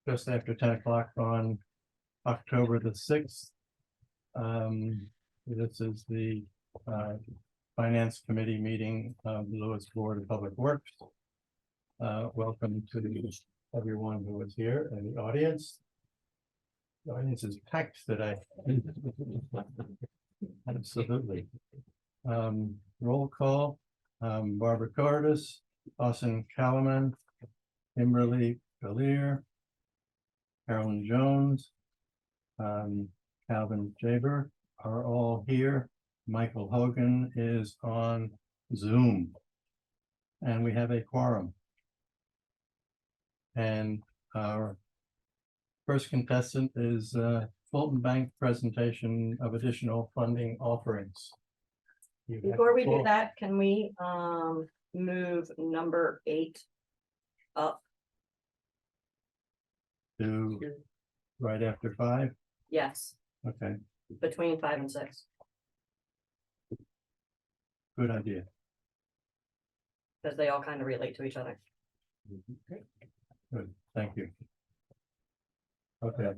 just after 10 o'clock on October the 6th. This is the Finance Committee meeting of the Lewes Board of Public Works. Welcome to everyone who is here in the audience. The audience is packed today. Absolutely. Roll call. Barbara Cordis, Austin Kalaman, Kimberly Gallier, Carolyn Jones, Calvin Jaber are all here. Michael Hogan is on Zoom. And we have a quorum. And our first contestant is Fulton Bank Presentation of Additional Funding Offerings. Before we do that, can we move number 8 up? To right after 5? Yes, Okay, between 5 and 6, good idea. because they all kind of relate to each other. Good, thank you. Okay.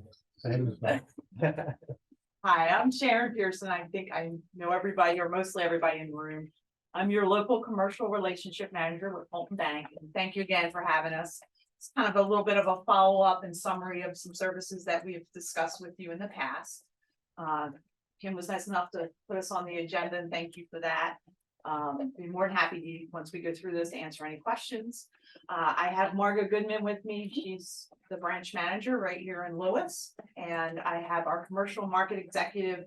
Hi, I'm Sharon Pearson. I think I know everybody or mostly everybody in the room. I'm your local commercial relationship manager with Fulton Bank. And thank you again for having us. It's kind of a little bit of a follow-up and summary of some services that we have discussed with you in the past. Kim was nice enough to put us on the agenda, and thank you for that. Be more than happy to, once we go through this, to answer any questions. I have Margo Goodman with me. She's the branch manager right here in Lewes. And I have our commercial market executive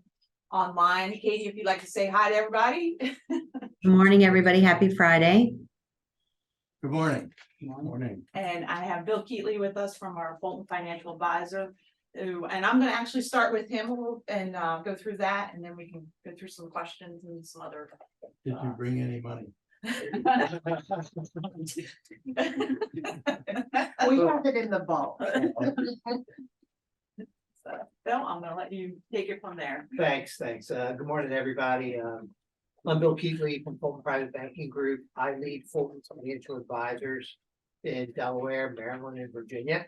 online. Katie, if you'd like to say hi to everybody. Good morning, everybody. Happy Friday. Good morning. Good morning. And I have Bill Keatley with us from our Fulton Financial Advisor. And I'm going to actually start with him and go through that, and then we can go through some questions and some other. Did you bring any money? We have it in the vault. So, Bill, I'm gonna let you take it from there. Thanks. Good morning, everybody. I'm Bill Keatley from Fulton Private Banking Group. I lead Fulton's financial advisors in Delaware, Maryland, and Virginia.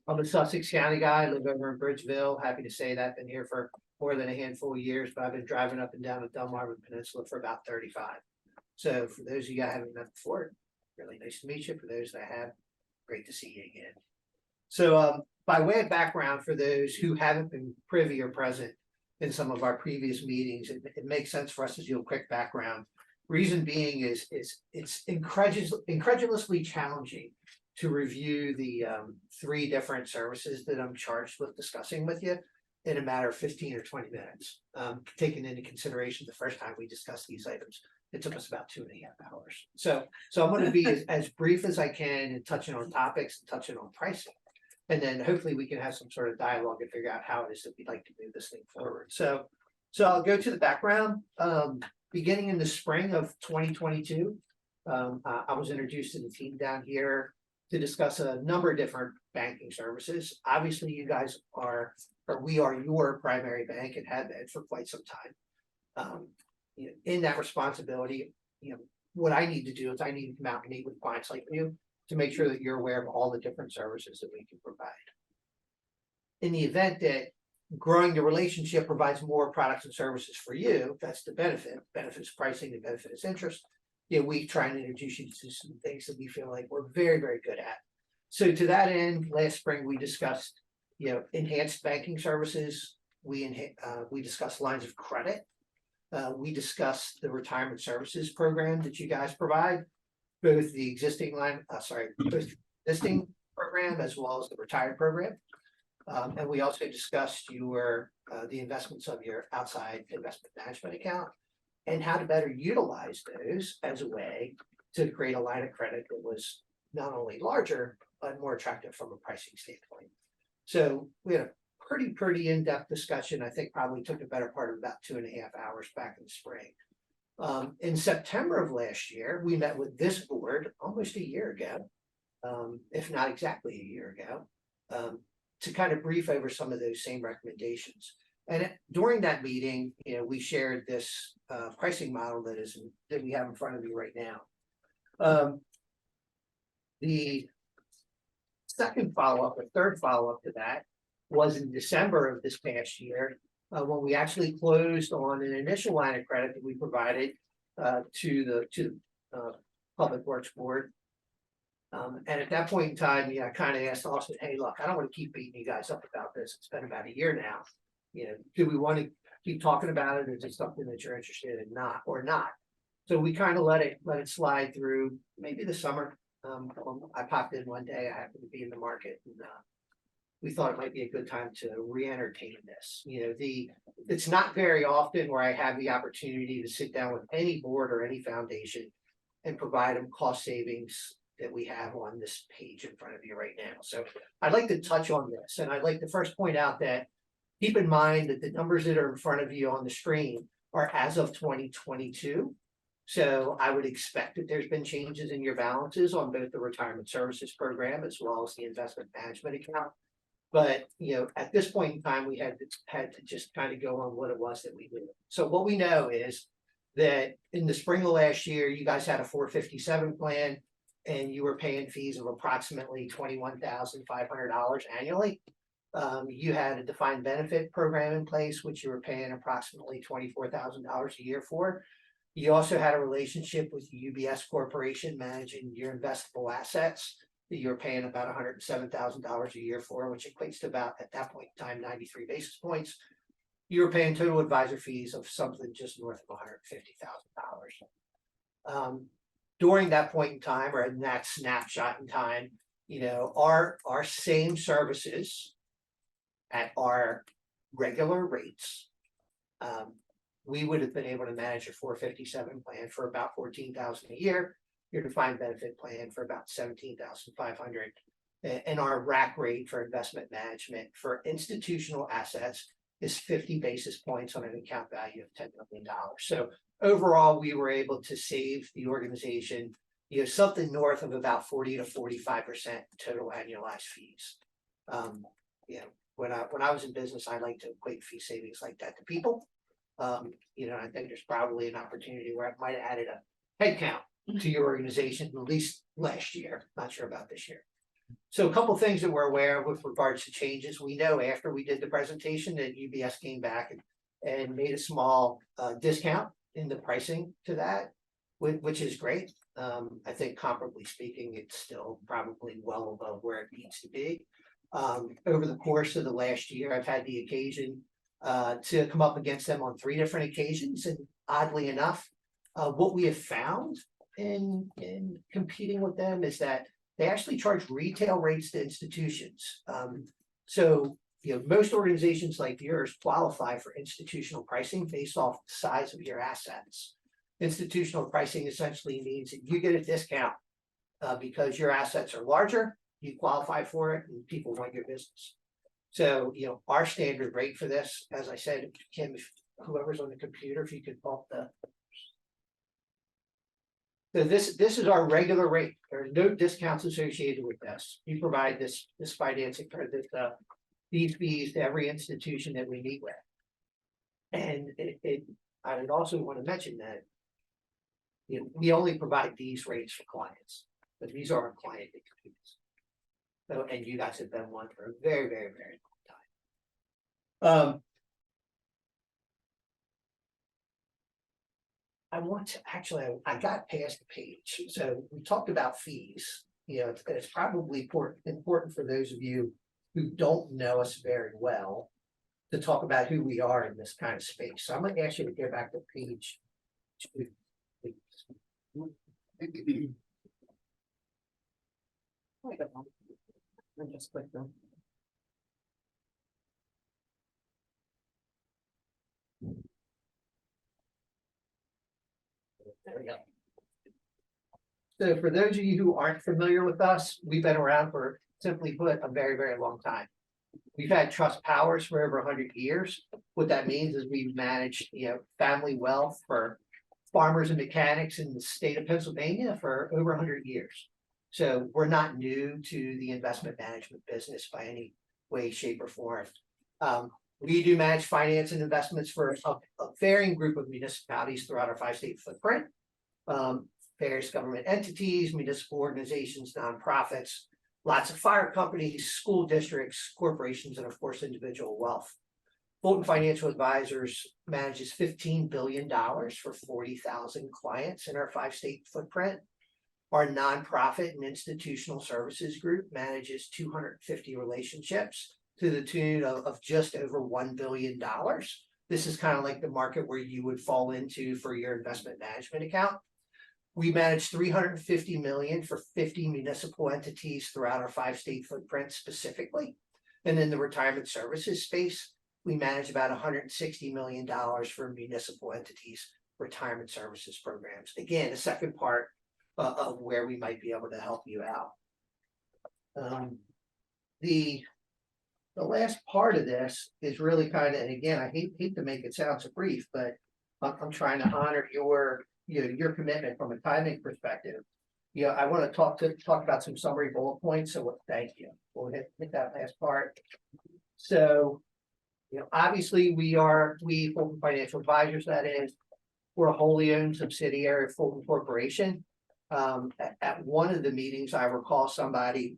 I'm a Sussex County guy. I live over in Bridgeville. Happy to say that. Been here for more than a handful of years, but I've been driving up and down the Delmarva Peninsula for about 35. So for those of you I haven't met before, really nice to meet you. For those that have, great to see you again. So by way of background, for those who haven't been privy or present in some of our previous meetings, it makes sense for us to do a quick background. Reason being is it's incredulously challenging to review the 3 different services that I'm charged with discussing with you in a matter of 15 or 20 minutes. Taking into consideration the first time we discussed these items, it took us about 2.5 hours. So I'm going to be as brief as I can and touching on topics and touching on pricing. And then hopefully we can have some sort of dialogue and figure out how it is that we'd like to move this thing forward. So I'll go to the background. Beginning in the spring of 2022, I was introduced to the team down here to discuss a number of different banking services. Obviously, you guys are, or we are your primary bank and have been for quite some time. In that responsibility, what I need to do is I need to come out and meet with clients like you to make sure that you're aware of all the different services that we can provide. In the event that growing the relationship provides more products and services for you, that's the benefits pricing, the benefits interest. We try and introduce you to some things that we feel like we're very, very good at. So to that end, last spring, we discussed, enhanced banking services. We discussed lines of credit. We discussed the retirement services program that you guys provide, both the existing existing program as well as the retired program. And we also discussed the investments of your outside investment management account and how to better utilize those as a way to create a line of credit that was not only larger, but more attractive from a pricing standpoint. So we had a pretty in-depth discussion. I think probably took a better part of about 2.5 hours back in the spring. In September of last year, we met with this board almost a year ago, if not exactly a year ago, to kind of brief over some of those same recommendations. And during that meeting, we shared this pricing model that we have in front of you right now. The second follow-up, or third follow-up to that was in December of this past year, when we actually closed on an initial line of credit that we provided to the Public Works Board. And at that point in time, I kind of asked Austin, hey, look, I don't want to keep beating you guys up about this. It's been about a year now. Do we want to keep talking about it? Or is it something that you're interested in or not? So we kind of let it slide through maybe the summer. I popped in one day, I happened to be in the market, and we thought it might be a good time to re-entertain this. It's not very often where I have the opportunity to sit down with any board or any foundation and provide them cost savings that we have on this page in front of you right now. So I'd like to touch on this, and I'd like to first point out that keep in mind that the numbers that are in front of you on the screen are as of 2022. So I would expect that there's been changes in your balances on both the retirement services program as well as the investment management account. But at this point in time, we had to just kind of go on what it was that we knew. So what we know is that in the spring of last year, you guys had a 457 plan, and you were paying fees of approximately $21,500 annually. You had a defined benefit program in place, which you were paying approximately $24,000 a year for. You also had a relationship with UBS Corporation managing your investable assets that you were paying about $107,000 a year for, which equates to about, at that point in time, 93 basis points. You were paying total advisor fees of something just north of $150,000. During that point in time, or in that snapshot in time, our same services at our regular rates, we would have been able to manage your 457 plan for about $14,000 a year, your defined benefit plan for about $17,500, and our rack rate for investment management for institutional assets is 50 basis points on an account value of $10 million. So overall, we were able to save the organization, something north of about 40 to 45% total annualized fees. When I was in business, I like to equate fee savings like that to people. I think there's probably an opportunity where I might have added a headcount to your organization, at least last year. Not sure about this year. So a couple of things that we're aware of with regards to changes. We know after we did the presentation that UBS came back and made a small discount in the pricing to that, which is great. I think comparably speaking, it's still probably well above where it needs to be. Over the course of the last year, I've had the occasion to come up against them on 3 different occasions. And oddly enough, what we have found in competing with them is that they actually charge retail rates to institutions. So most organizations like yours qualify for institutional pricing based off the size of your assets. Institutional pricing essentially means that you get a discount because your assets are larger, you qualify for it, and people want your business. So, our standard rate for this, as I said, Kim, whoever's on the computer, if you could bump so this is our regular rate. There are no discounts associated with this. We provide this financing for these fees to every institution that we meet with. And I would also want to mention that we only provide these rates for clients, but these are our client fees. So, and you guys have been one for a very, very, very long time. I got past the page. So we talked about fees. It's probably important for those of you who don't know us very well to talk about who we are in this kind of space. So I'm going to ask you to go back to page 2, please. I just clicked them. There we go. So for those of you who aren't familiar with us, we've been around for, simply put, a very, very long time. We've had trust powers for over 100 years. What that means is we've managed, family wealth for farmers and mechanics in the state of Pennsylvania for over 100 years. So we're not new to the investment management business by any way, shape, or form. We do manage finance and investments for a varying group of municipalities throughout our 5-state footprint. Various government entities, municipal organizations, nonprofits, lots of fire companies, school districts, corporations, and of course, individual wealth. Fulton Financial Advisors manages $15 billion for 40,000 clients in our 5-state footprint. Our nonprofit and institutional services group manages 250 relationships to the tune of just over $1 billion. This is kind of like the market where you would fall into for your investment management account. We manage $350 million for 50 municipal entities throughout our 5-state footprint specifically. And in the retirement services space, we manage about $160 million for municipal entities, retirement services programs. Again, the second part of where we might be able to help you out. The last part of this is really kind of, and again, I hate to make it sound so brief, but I'm trying to honor your commitment from a timing perspective. I want to talk about some summary bullet points. So thank you. We'll hit that last part. So, obviously we Fulton Financial Advisors, that is, we're a wholly owned subsidiary of Fulton Corporation. At one of the meetings, I recall somebody,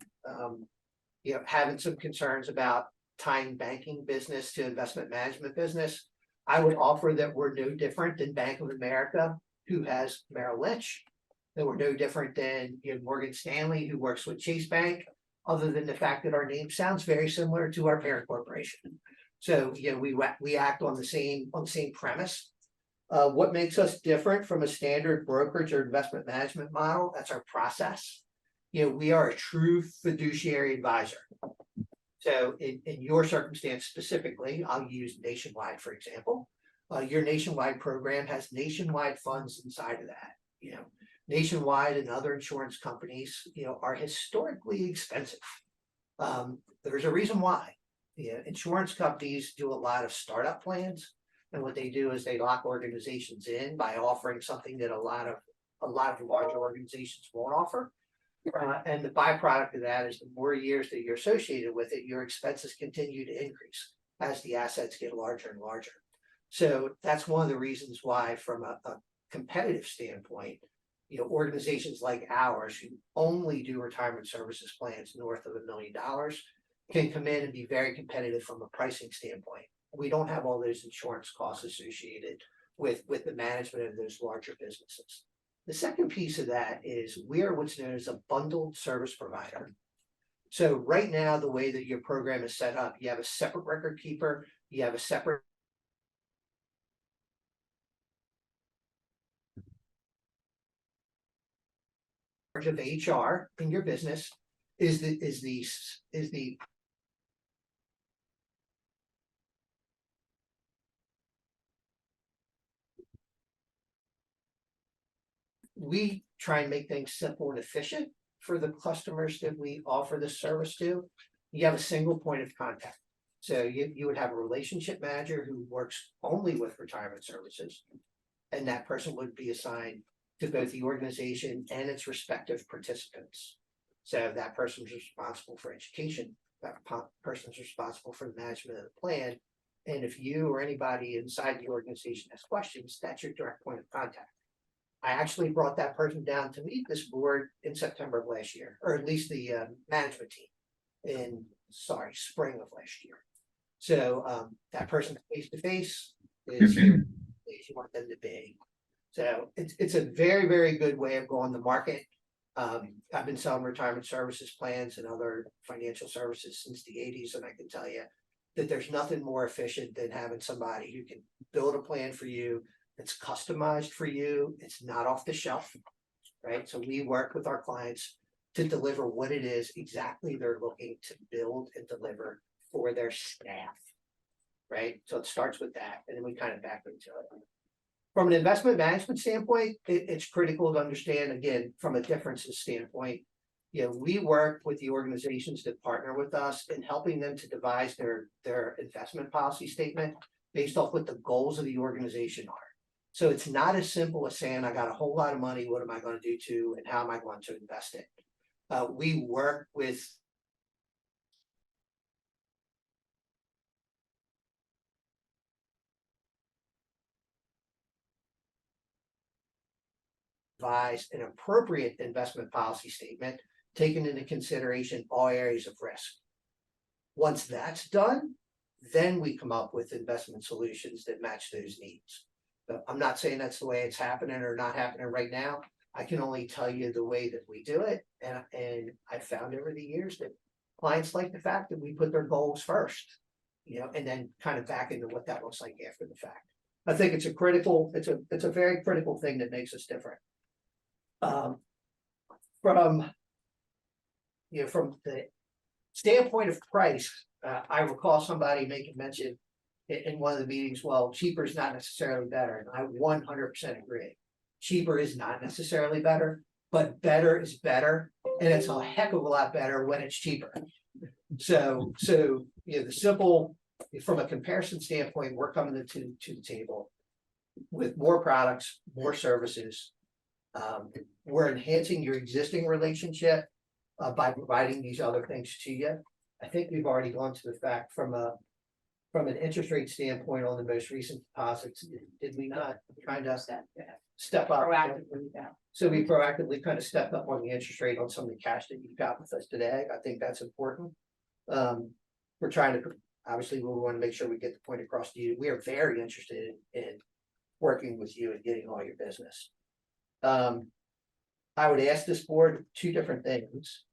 having some concerns about tying banking business to investment management business. I would offer that we're no different than Bank of America, who has Merrill Lynch, that we're no different than Morgan Stanley, who works with Chase Bank, other than the fact that our name sounds very similar to our parent corporation. So we act on the same premise. What makes us different from a standard brokerage or investment management model? That's our process. We are a true fiduciary advisor. So in your circumstance specifically, I'll use Nationwide, for example. Your Nationwide program has nationwide funds inside of that. Nationwide and other insurance companies, are historically expensive. There's a reason why. Insurance companies do a lot of startup plans, and what they do is they lock organizations in by offering something that a lot of larger organizations won't offer. And the byproduct of that is the more years that you're associated with it, your expenses continue to increase as the assets get larger and larger. So that's one of the reasons why, from a competitive standpoint, organizations like ours, who only do retirement services plans north of $1 million, can come in and be very competitive from a pricing standpoint. We don't have all those insurance costs associated with the management of those larger businesses. The second piece of that is we are what's known as a bundled service provider. So right now, the way that your program is set up, you have a separate record keeper, you have a separate of HR in your business is the we try and make things simple and efficient for the customers that we offer this service to. You have a single point of contact. So you would have a relationship manager who works only with retirement services, and that person would be assigned to both the organization and its respective participants. So that person's responsible for education, that person's responsible for the management of the plan. And if you or anybody inside the organization has questions, that's your direct point of contact. I actually brought that person down to meet this board in September of last year, or at least the management team in spring of last year. So that person face to face is here as you want them to be. So it's a very, very good way of going to market. I've been selling retirement services plans and other financial services since the 80s, and I can tell you that there's nothing more efficient than having somebody who can build a plan for you. It's customized for you. It's not off the shelf, right? So we work with our clients to deliver what it is exactly they're looking to build and deliver for their staff, right? So it starts with that, and then we kind of back into it. From an investment management standpoint, it's critical to understand, again, from a differences standpoint, we work with the organizations that partner with us in helping them to devise their investment policy statement based off what the goals of the organization are. So it's not as simple as saying, I got a whole lot of money, what am I going to do to, and how am I going to invest it? We work with devise an appropriate investment policy statement taking into consideration all areas of risk. Once that's done, then we come up with investment solutions that match those needs. But I'm not saying that's the way it's happening or not happening right now. I can only tell you the way that we do it, and I found over the years that clients like the fact that we put their goals first, and then kind of back into what that looks like after the fact. I think it's a very critical thing that makes us different. From the standpoint of price, I recall somebody making mention in one of the meetings, well, cheaper is not necessarily better, and I 100% agree. Cheaper is not necessarily better, but better is better, and it's a heck of a lot better when it's cheaper. So the simple, from a comparison standpoint, we're coming to the table with more products, more services. We're enhancing your existing relationship by providing these other things to you. I think we've already gone to the fact from an interest rate standpoint on the most recent deposits, did we not kind of step up? Proactively, yeah. So we proactively kind of stepped up on the interest rate on some of the cash that you've got with us today. I think that's important. We're trying to, obviously, we want to make sure we get the point across to you. We are very interested in working with you and getting all your business. I would ask this board two different things.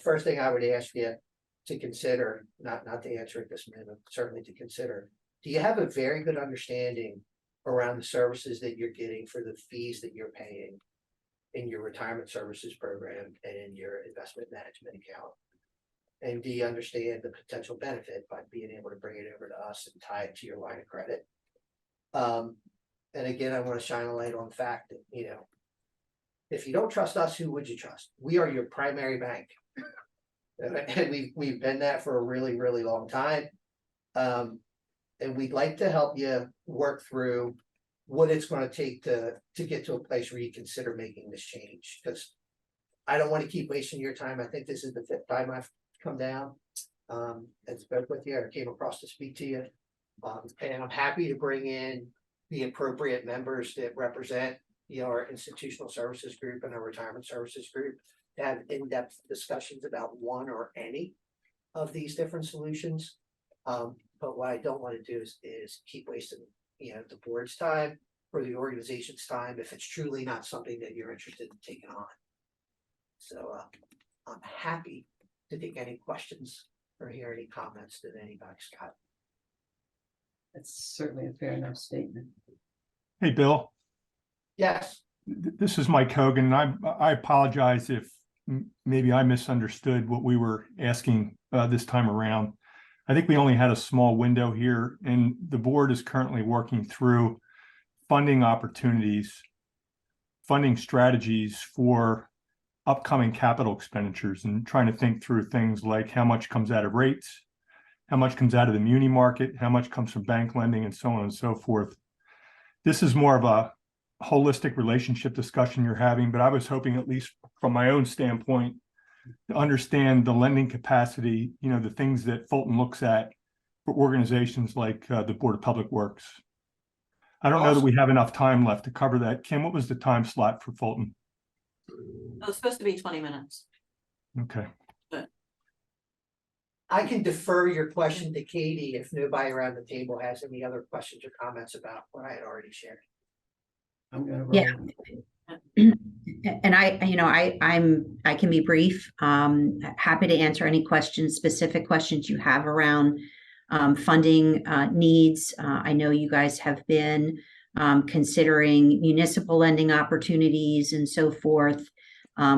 First thing I would ask you to consider, not to answer at this minute, certainly to consider, do you have a very good understanding around the services that you're getting for the fees that you're paying in your retirement services program and in your investment management account? And do you understand the potential benefit by being able to bring it over to us and tie it to your line of credit? And again, I want to shine a light on the fact that, if you don't trust us, who would you trust? We are your primary bank. And we've been that for a really, really long time. And we'd like to help you work through what it's going to take to get to a place where you consider making this change. Because I don't want to keep wasting your time. I think this is the 5th time I've come down and spoke with you. I came across to speak to you. And I'm happy to bring in the appropriate members that represent our institutional services group and our retirement services group to have in-depth discussions about one or any of these different solutions. But what I don't want to do is keep wasting, the board's time or the organization's time if it's truly not something that you're interested in taking on. So I'm happy to take any questions or hear any comments that anybody's got. That's certainly a fair enough statement. Hey, Bill, Yes. this is Mike Hogan, and I apologize if maybe I misunderstood what we were asking this time around. I think we only had a small window here, and the board is currently working through funding opportunities, funding strategies for upcoming capital expenditures, and trying to think through things like how much comes out of rates, how much comes out of the muni market, how much comes from bank lending, and so on and so forth. This is more of a holistic relationship discussion you're having, but I was hoping, at least from my own standpoint, to understand the lending capacity, the things that Fulton looks at for organizations like the Board of Public Works. I don't know that we have enough time left to cover that. Kim, what was the time slot for Fulton? It was supposed to be 20 minutes. Okay. I can defer your question to Katie if nobody around the table has any other questions or comments about what I had already shared. I'm gonna roll. Yeah. And I can be brief. Happy to answer any questions, specific questions you have around funding needs. I know you guys have been considering municipal lending opportunities and so forth.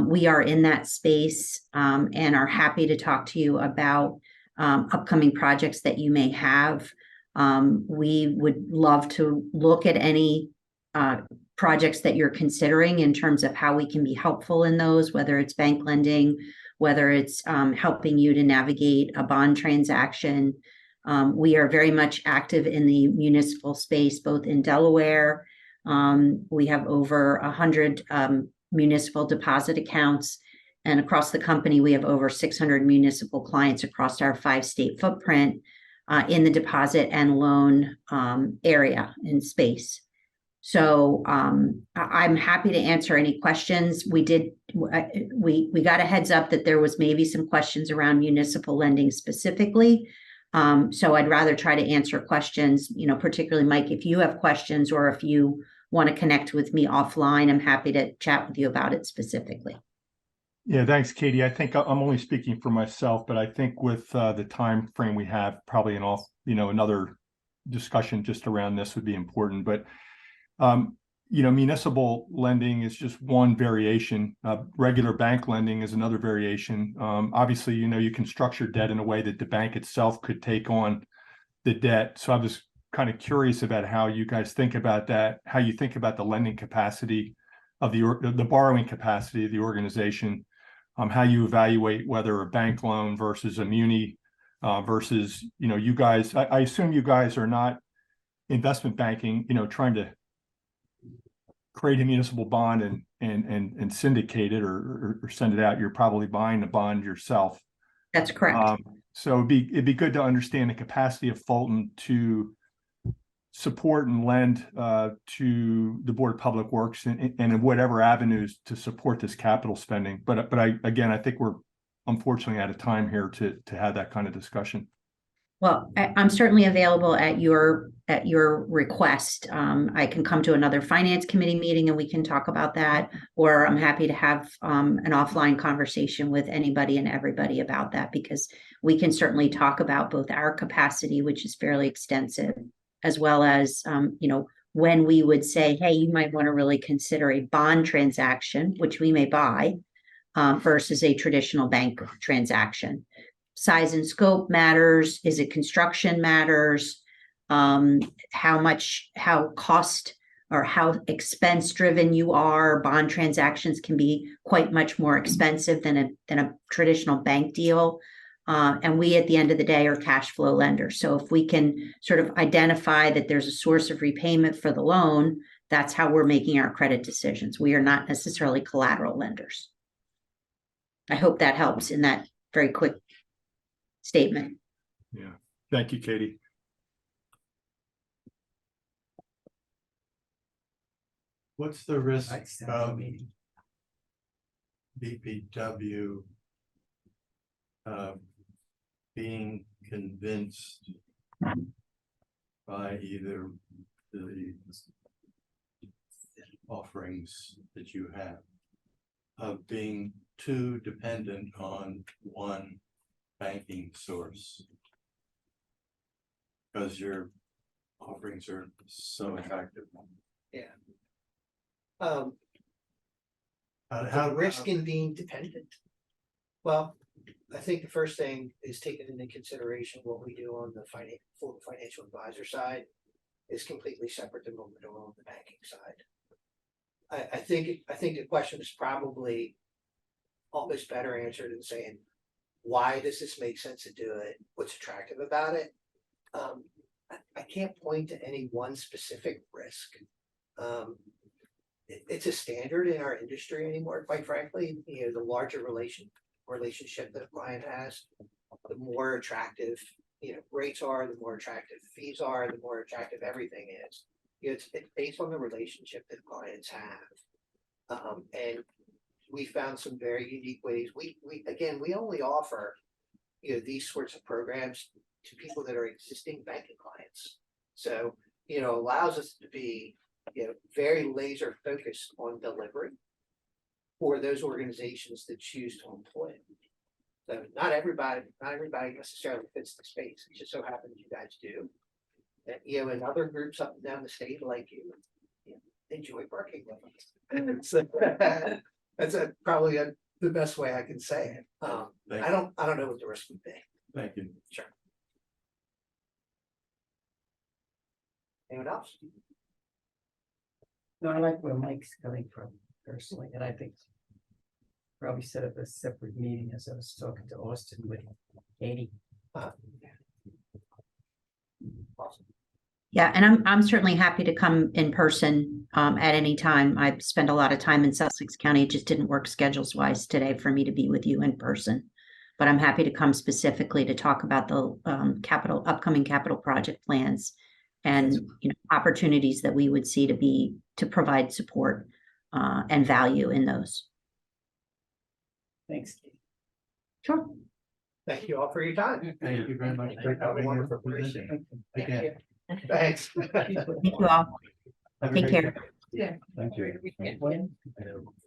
We are in that space and are happy to talk to you about upcoming projects that you may have. We would love to look at any projects that you're considering in terms of how we can be helpful in those, whether it's bank lending, whether it's helping you to navigate a bond transaction. We are very much active in the municipal space, both in Delaware. We have over 100 municipal deposit accounts, and across the company, we have over 600 municipal clients across our 5-state footprint in the deposit and loan area and space. So I'm happy to answer any questions. We got a heads up that there was maybe some questions around municipal lending specifically. So I'd rather try to answer questions, particularly Mike, if you have questions or if you want to connect with me offline, I'm happy to chat with you about it specifically. Yeah, thanks, Katie. I think I'm only speaking for myself, but I think with the time frame we have, probably another discussion just around this would be important. But municipal lending is just one variation. Regular bank lending is another variation. Obviously, you can structure debt in a way that the bank itself could take on the debt. So I'm just kind of curious about how you guys think about that, how you think about the lending capacity of the borrowing capacity of the organization, how you evaluate whether a bank loan versus a muni versus, you guys, I assume you guys are not investment banking, trying to create a municipal bond and syndicate it or send it out. You're probably buying the bond yourself. That's correct. So it'd be good to understand the capacity of Fulton to support and lend to the Board of Public Works and in whatever avenues to support this capital spending. But I think we're unfortunately out of time here to have that kind of discussion. Well, I'm certainly available at your request. I can come to another finance committee meeting and we can talk about that, or I'm happy to have an offline conversation with anybody and everybody about that, because we can certainly talk about both our capacity, which is fairly extensive, as well as when we would say, hey, you might want to really consider a bond transaction, which we may buy, versus a traditional bank transaction. Size and scope matters. Is it construction matters? How cost or how expense driven you are. Bond transactions can be quite much more expensive than a traditional bank deal. And we, at the end of the day, are cash flow lenders. So if we can sort of identify that there's a source of repayment for the loan, that's how we're making our credit decisions. We are not necessarily collateral lenders. I hope that helps in that very quick statement. Yeah. Thank you, Katie. What's the risk I stand of for meeting. BPW being convinced by either the offerings that you have of being too dependent on one banking source? Because your offerings are so attractive. Yeah. How Risk in being dependent. Well, I think the first thing is taking into consideration what we do on the financial advisor side is completely separate than what we do on the banking side. I think the question is probably almost better answered in saying, why does this make sense to do it? What's attractive about it? I can't point to any one specific risk. It's a standard in our industry anymore, quite frankly. The larger relationship that a client has, the more attractive rates are, the more attractive fees are, the more attractive everything is. It's based on the relationship that clients have. And we found some very unique ways. We only offer these sorts of programs to people that are existing banking clients. So allows us to be very laser focused on delivery for those organizations that choose to employ it. So not everybody necessarily fits the space. It just so happens you guys do. And and other groups up and down the state like you enjoy working with them. So that's probably the best way I can say it. I don't know what the risk would be. Thank you. Sure. Anyone else? No, I like where Mike's coming from personally, and I think probably set up a separate meeting as I was talking to Austin with Katie. Awesome. Yeah, and I'm certainly happy to come in person at any time. I spend a lot of time in Sussex County. It just didn't work schedules wise today for me to be with you in person. But I'm happy to come specifically to talk about the upcoming capital project plans and opportunities that we would see to provide support and value in those. Thanks. Sure. Thank you all for your time. Thank you very much for coming here for presenting. Again. Thanks. Thank you all. Have a Take great care. day. Yeah. Thank you.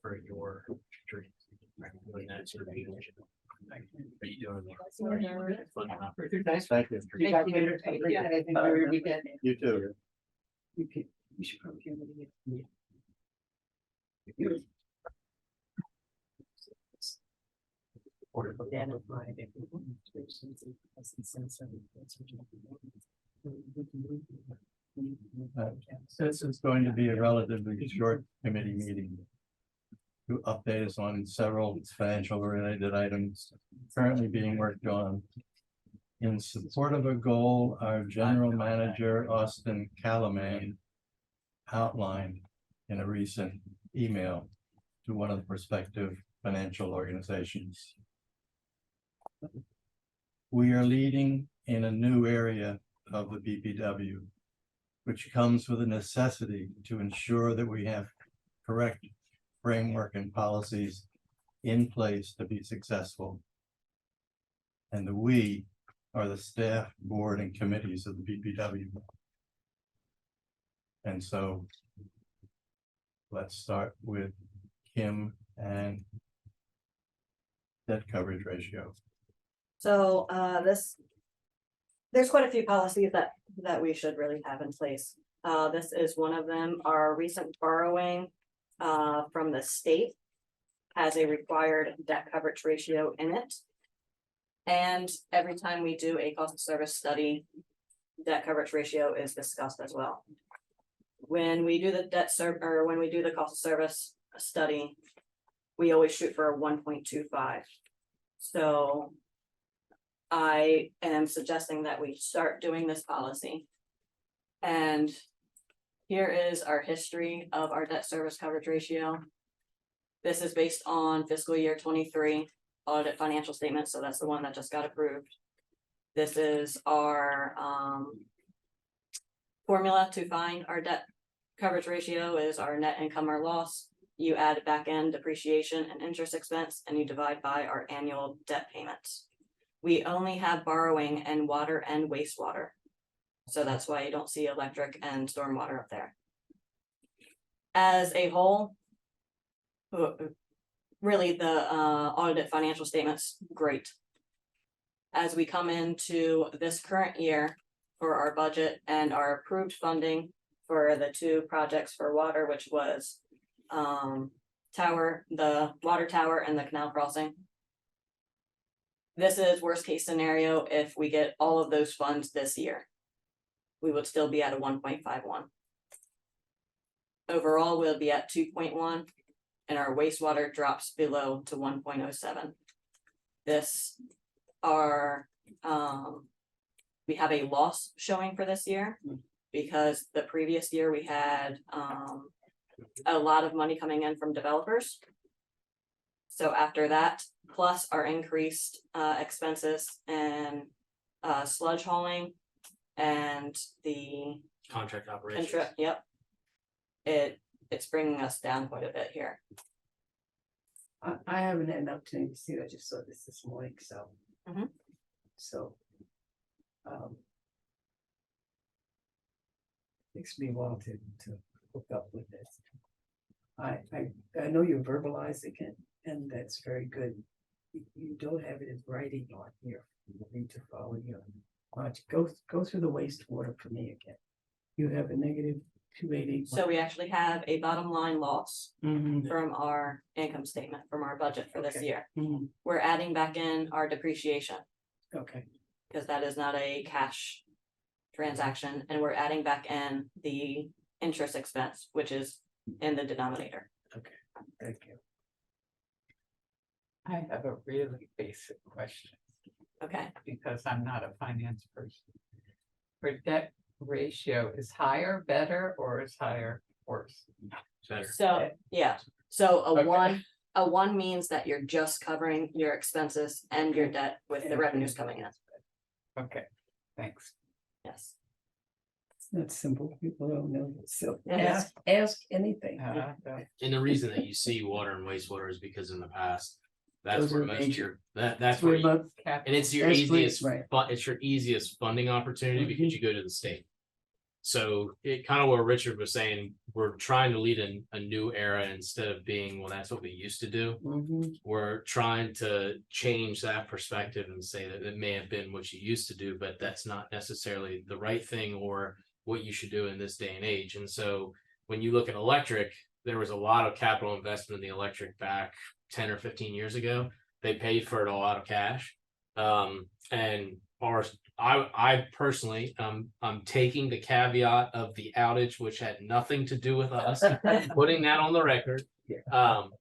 For your dreams. Doing that sort of thing. Are you doing Nice. Thank you. You guys enjoy your weekend. You too. You should probably give me This is going to be a relatively short committee meeting to update us on several financial related items currently being worked on. In support of a goal, our general manager, Austin Calaman, outlined in a recent email to one of the prospective financial organizations. We are leading in a new area of the BPW, which comes with a necessity to ensure that we have correct framework and policies in place to be successful. And the we are the staff, board, and committees of the BPW. And so let's start with Kim and debt coverage ratio. So there's quite a few policies that we should really have in place. This is one of them. Our recent borrowing from the state has a required debt coverage ratio in it. And every time we do a cost of service study, debt coverage ratio is discussed as well. When we do the when we do the cost of service study, we always shoot for a 1.25. So I am suggesting that we start doing this policy. And here is our history of our debt service coverage ratio. This is based on fiscal year 23 audit financial statements. So that's the one that just got approved. This is our formula to find our debt coverage ratio is our net income or loss. You add back in depreciation and interest expense, and you divide by our annual debt payments. We only have borrowing and water and wastewater. So that's why you don't see electric and stormwater up there. As a whole, really the audited financial statements, great. As we come into this current year for our budget and our approved funding for the two projects for water, which was the water tower and the canal crossing. This is worst case scenario. If we get all of those funds this year, we would still be at a 1.51. Overall, we'll be at 2.1 and our wastewater drops below to 1.07. This are, we have a loss showing for this year because the previous year we had a lot of money coming in from developers. So after that, plus our increased expenses and sludge hauling and the contract operations? Yep. It's bringing us down quite a bit here. I haven't had an opportunity to see it. I just saw this morning, so. Mhm. So. Takes me a while to hook up with this. I know you're verbalizing it, and that's very good. You don't have it in writing on here. You need to follow your. Why don't you go through the wastewater for me again? You have a negative 288. So we actually have a bottom line loss Mhm. from our income statement from our budget for this Okay. year. Mhm. We're adding back in our depreciation Okay, because that is not a cash transaction, and we're adding back in the interest expense, which is in the denominator. thank you. I have a really basic question Okay, because I'm not a finance person. For debt ratio is higher, better, or is higher, worse? Better. so yeah, so Okay. a one means that you're just covering your expenses and your debt with the revenues coming in. Okay, thanks. Yes. It's not simple. People don't know this. So Yes. ask anything. And the reason that you see water and wastewater is because in the past, that's Those where are most of major. your, that's where, you- About and it's your That's great, easiest, right. but it's your easiest funding opportunity Mhm. because you go to the state. So it kind of what Richard was saying, we're trying to lead in a new era instead of being, well, that's what we used to do. Mhm. We're trying to change that perspective and say that it may have been what you used to do, but that's not necessarily the right thing or what you should do in this day and age. And so when you look at electric, there was a lot of capital investment in the electric back 10 or 15 years ago. They paid for it all out of cash. And ours, I personally, I'm taking the caveat of the outage, which had nothing to do with us, putting that on the record.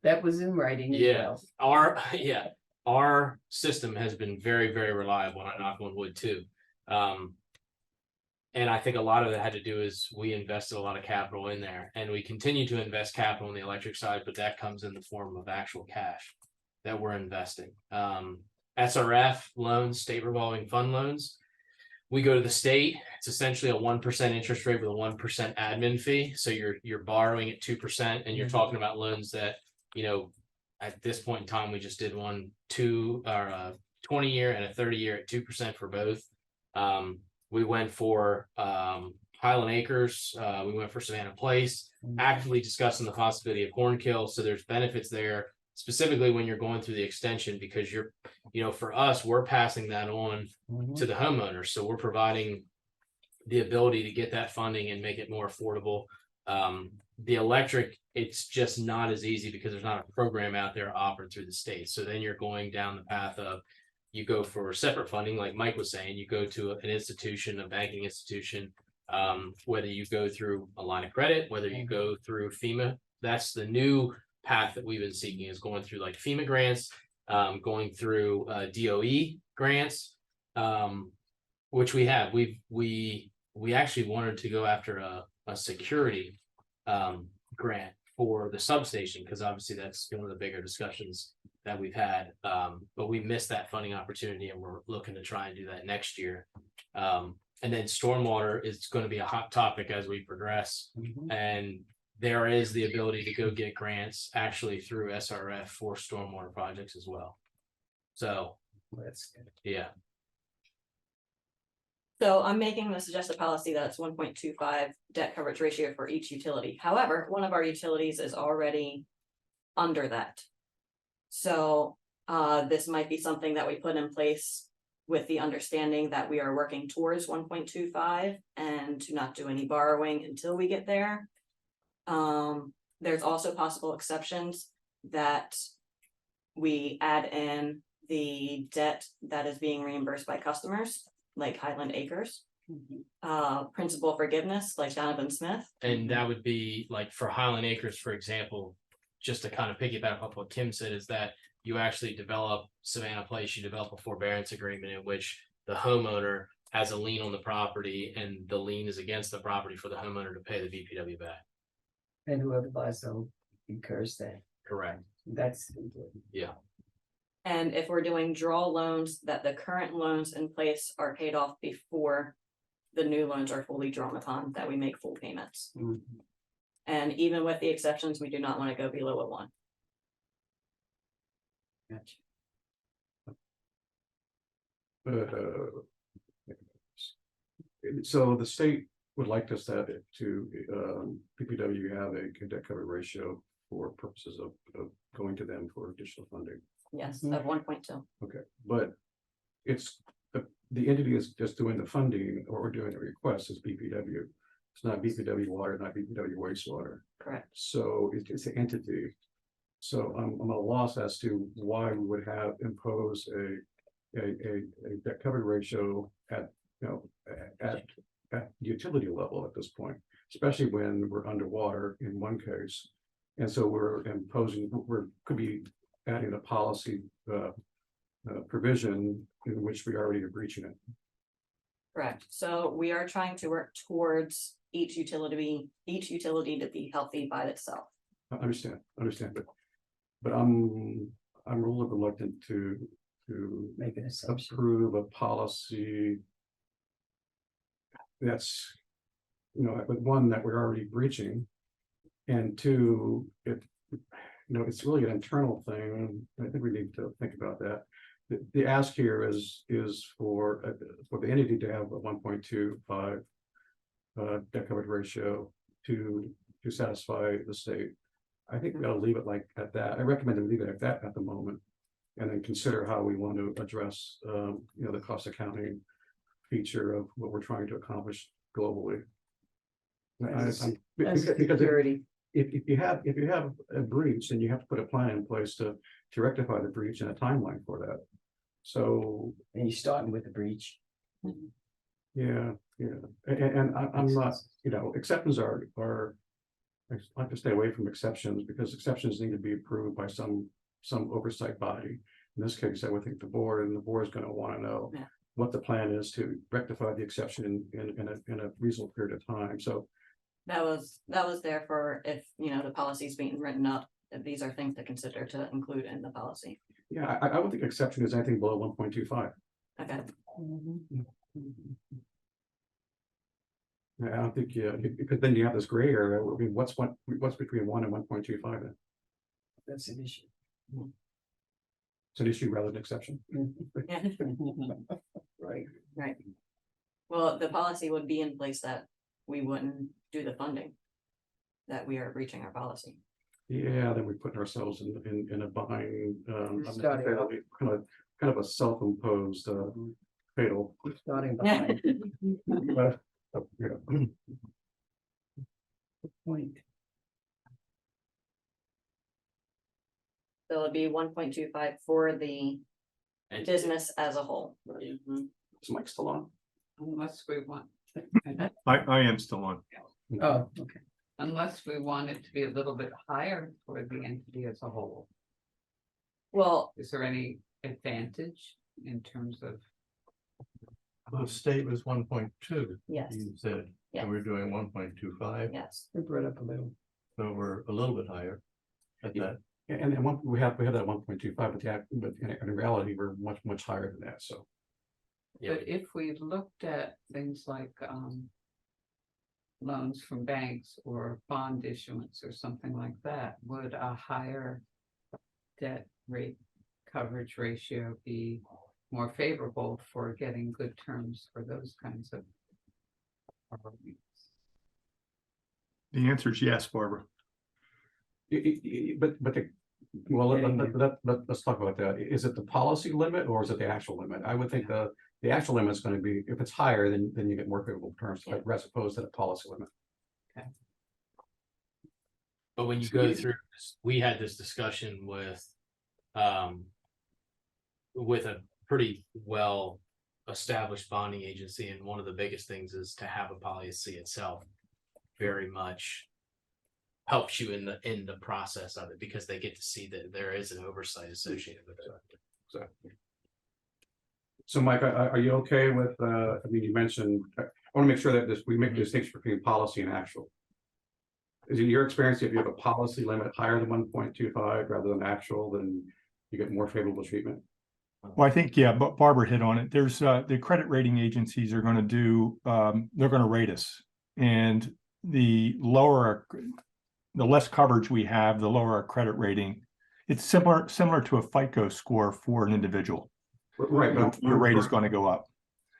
That was in writing as Yeah, well. our system has been very, very reliable, and I knock on wood too. And I think a lot of it had to do is we invested a lot of capital in there, and we continue to invest capital on the electric side, but that comes in the form of actual cash that we're investing. SRF loans, state revolving fund loans. We go to the state, it's essentially a 1% interest rate with a 1% admin fee. So you're borrowing at 2%, and you're talking about loans that, at this point in time, we just did 20-year and a 30-year at 2% for both. We went for Highland Acres, we went for Savannah Place, actively discussing the possibility of Hornkill. So there's benefits there, specifically when you're going through the extension, because for us, we're passing that on to the homeowners. So we're providing the ability to get that funding and make it more affordable. The electric, it's just not as easy because there's not a program out there offered through the state. So then you're going down the path of, you go for separate funding, like Mike was saying, you go to an institution, a banking institution, whether you go through a line of credit, whether you go through FEMA. That's the new path that we've been seeking, is going through like FEMA grants, going through DOE grants, which we have. We actually wanted to go after a security grant for the substation, because obviously that's one of the bigger discussions that we've had. But we missed that funding opportunity, and we're looking to try and do that next year. And then stormwater is going to be a hot topic as we progress. And there is the ability to go get grants actually through SRF for stormwater projects as well. So, That's good. yeah. So I'm making the suggested policy that it's 1.25 debt coverage ratio for each utility. However, one of our utilities is already under that. So this might be something that we put in place with the understanding that we are working towards 1.25 and to not do any borrowing until we get there. There's also possible exceptions that we add in the debt that is being reimbursed by customers, like Highland Acres. Principal forgiveness, like Donovan Smith. And that would be like for Highland Acres, for example, just to kind of piggyback off what Kim said, is that you actually develop Savannah Place, you develop a forbearance agreement in which the homeowner has a lien on the property, and the lien is against the property for the homeowner to pay the BPW back. And whoever buys them incurs that. Correct. That's important. Yeah. And if we're doing draw loans, that the current loans in place are paid off before the new loans are fully drawn upon, that we make full payments. And even with the exceptions, we do not want to go below a 1. So the state would like us to PPW have a debt cover ratio for purposes of going to them for additional funding. Yes, of 1.2. Okay, but it's the entity is just doing the funding, or we're doing the request is BPW. It's not BPW water, not BPW wastewater. Correct. So it's an entity. So I'm at a loss as to why we would have imposed a debt coverage ratio at utility level at this point, especially when we're underwater in one case. And so we're could be adding a policy provision in which we already are breaching it. Correct. So we are trying to work towards each utility to be healthy by itself. I understand, but I'm a little reluctant to Make an assumption. approve a policy that's with one that we're already breaching. And two, it's really an internal thing. I think we need to think about that. The ask here is for the entity to have a 1.25 debt coverage ratio to satisfy the state. I think we ought to leave it like at that. I recommend to leave it at that at the moment, and then consider how we want to address, the cost accounting feature of what we're trying to accomplish globally. Because Security. if you have a breach, then you have to put a plan in place to rectify the breach and a timeline for that. So, And you're starting with the breach. yeah, and I'm not, exceptions are. I like to stay away from exceptions because exceptions need to be approved by some oversight body. In this case, I would think the board, and the board is going to want to know Yeah. what the plan is to rectify the exception in a reasonable period of time. So, That was there for if, the policy's being written up, if these are things to consider to include in the policy. yeah, I would think exception is anything below 1.25. Okay, I don't think, because then you have this gray area. I mean, what's between 1 and 1.25? That's an issue. It's an issue rather than exception. yeah, Right. right. Well, the policy would be in place that we wouldn't do the funding. That we are breaching our policy. Yeah, then we're putting ourselves in a bind, Starting up. kind of a self-imposed fatal. Starting behind. But, Good point. So it'll be 1.25 for the business as a whole. Is Mike still on? Unless we want, I am still on. Oh, okay. unless we want it to be a little bit higher for the entity as a whole. Well, Is there any advantage in terms of? The state was 1.2. yes, You said, Yeah. and we're doing 1.25, yes. We brought up a little. so we're a little bit higher. At that, And then we have that 1.25, but in reality, we're much higher than that, so. But if we looked at things like loans from banks or bond issuance or something like that, would a higher debt rate coverage ratio be more favorable for getting good terms for those kinds of borrowings? The answer is yes, Barbara. Let's talk about that. Is it the policy limit or is it the actual limit? I would think the actual limit is going to be, if it's higher, then you get more favorable terms, like as opposed to the policy limit. But when you go through, we had this discussion with a pretty well established bonding agency, and one of the biggest things is to have a policy itself very much helps you in the process of it, because they get to see that there is an oversight associated with it. So Mike, are you okay with, you mentioned, I want to make sure that we make the distinction between policy and actual. Is it your experience, if you have a policy limit higher than 1.25 rather than actual, then you get more favorable treatment? Well, I think, yeah, but Barbara hit on it. There's the credit rating agencies are going to do, they're going to rate us. And the less coverage we have, the lower our credit rating. It's similar to a FICO score for an individual. Right. Your rate is going to go up.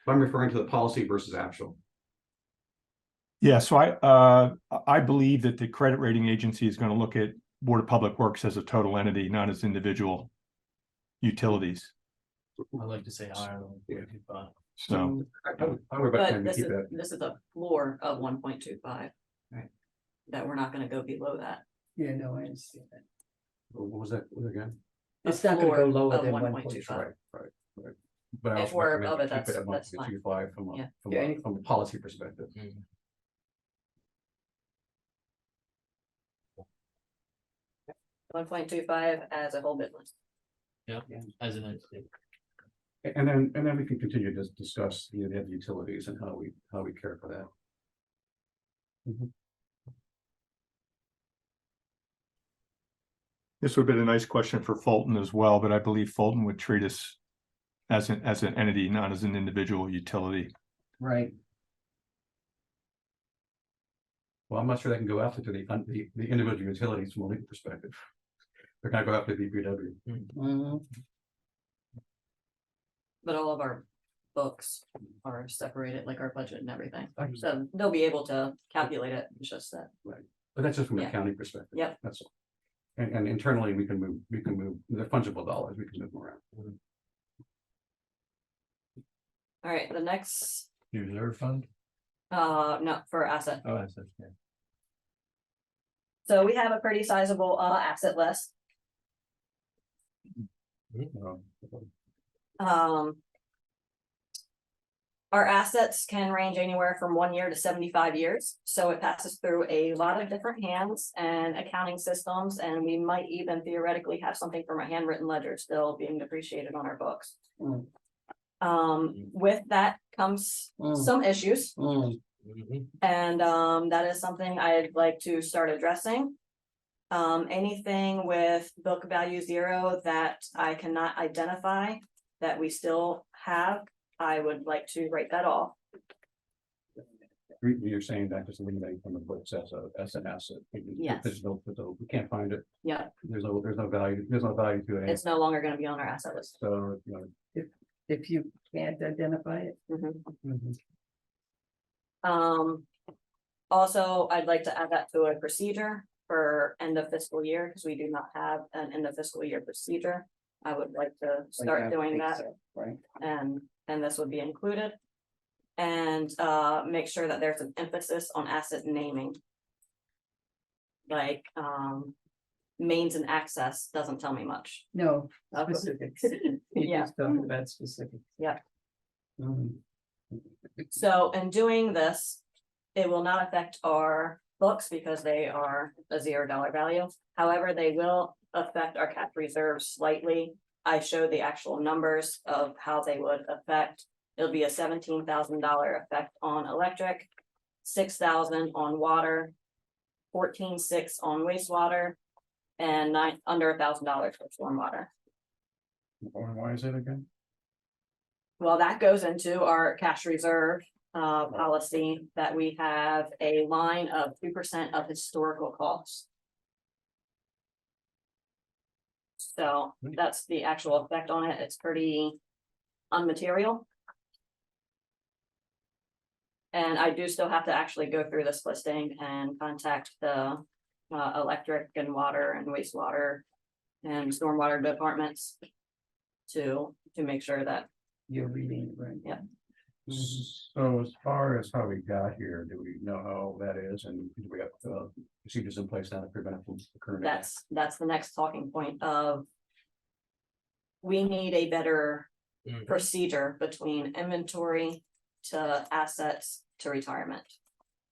I'm referring to the policy versus actual. Yeah, so I believe that the credit rating agency is going to look at Board of Public Works as a total entity, not as individual utilities. I like to say higher than 1.25. So I would But recommend this keep is, that. this is a floor of 1.25. Right. That we're not gonna go below that. Yeah, no, I understand that. What was that again? It's not gonna go floor lower of than 1.25. Right. But I If also we're recommend above it, keep it at that's fine. 1.25 from Yeah. from a policy perspective. 1.25 as a whole business. As an entity. And then we can continue to discuss the utilities and how we care for that. this would have been a nice question for Fulton as well, but I believe Fulton would treat us as an entity, not as an individual utility. Right. Well, I'm not sure they can go after to the individual utilities from a legal perspective. They're gonna go after BPW. But all of our books are separated, like our budget and everything, so they'll be able to calculate it, it's just that. But that's just from Yeah. a county perspective. Yep. That's all. And internally, we can move, the fungible dollars, we can move them around. All right, the next, Reserve fund? no, for asset. Oh, that's it, yeah. So we have a pretty sizable asset list. Our assets can range anywhere from 1 year to 75 years, so it passes through a lot of different hands and accounting systems, and we might even theoretically have something from a handwritten ledger still being depreciated on our books. With that comes some issues. And that is something I'd like to start addressing. Anything with book value 0 that I cannot identify that we still have, I would like to write that off. You're saying that just eliminating from the books as an asset. Yes. We can't find it. Yeah, There's no value to it. it's no longer gonna be on our asset list. So, If you can't identify it. Mhm. Also, I'd like to add that to a procedure for end of fiscal year, because we do not have an end of fiscal year procedure. I would like to start doing that, Right. and this would be included. And make sure that there's an emphasis on asset naming. Like, mains and access doesn't tell me much. No, Okay. specifics. You Yeah. just talking about specifics. Yeah. Mhm. So in doing this, it will not affect our books because they are a $0 value. However, they will affect our cash reserves slightly. I showed the actual numbers of how they would affect. It'll be a $17,000 effect on electric, 6,000 on water, 14,600 on wastewater, and under $1,000 for stormwater. why is it again? Well, that goes into our cash reserve policy that we have a line of 2% of historical costs. So that's the actual effect on it. It's pretty unmaterial. And I do still have to actually go through this listing and contact the electric and water and wastewater and stormwater departments to make sure that, You're reading it right. Yeah. So as far as how we got here, do we know how that is, and do we have procedures in place now to prevent it from occurring? again? that's the next talking point of we need a better procedure between inventory to assets to retirement.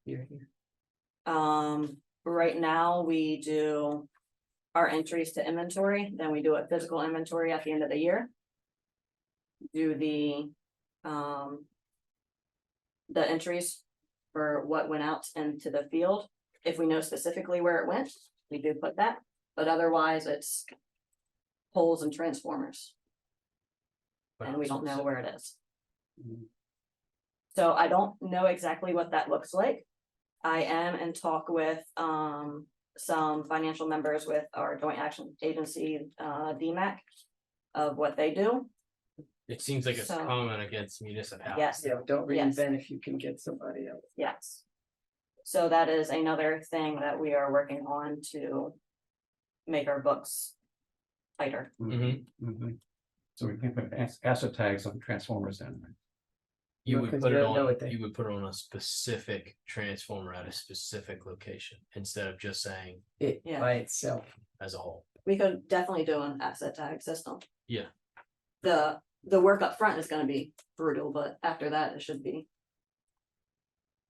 Here, here. Right now, we do our entries to inventory, then we do a physical inventory at the end of the year. Do the entries for what went out into the field. If we know specifically where it went, we do put that, but otherwise it's poles and transformers. And we don't know where it is. So I don't know exactly what that looks like. I am in talk with some financial members with our joint action agency, DMAC, of what they do. It seems like it's So- common against municipalities. Yes, Yeah, don't Yes. reinvent if you can get somebody else. yes. So that is another thing that we are working on to make our books tighter. So we can put asset tags on transformers then. You No, would 'cause put you it don't know on, what they- you would put it on a specific transformer at a specific location instead of just saying It Yeah. by itself. as a whole. We could definitely do an asset tag system. Yeah. The work up front is gonna be brutal, but after that, it should be.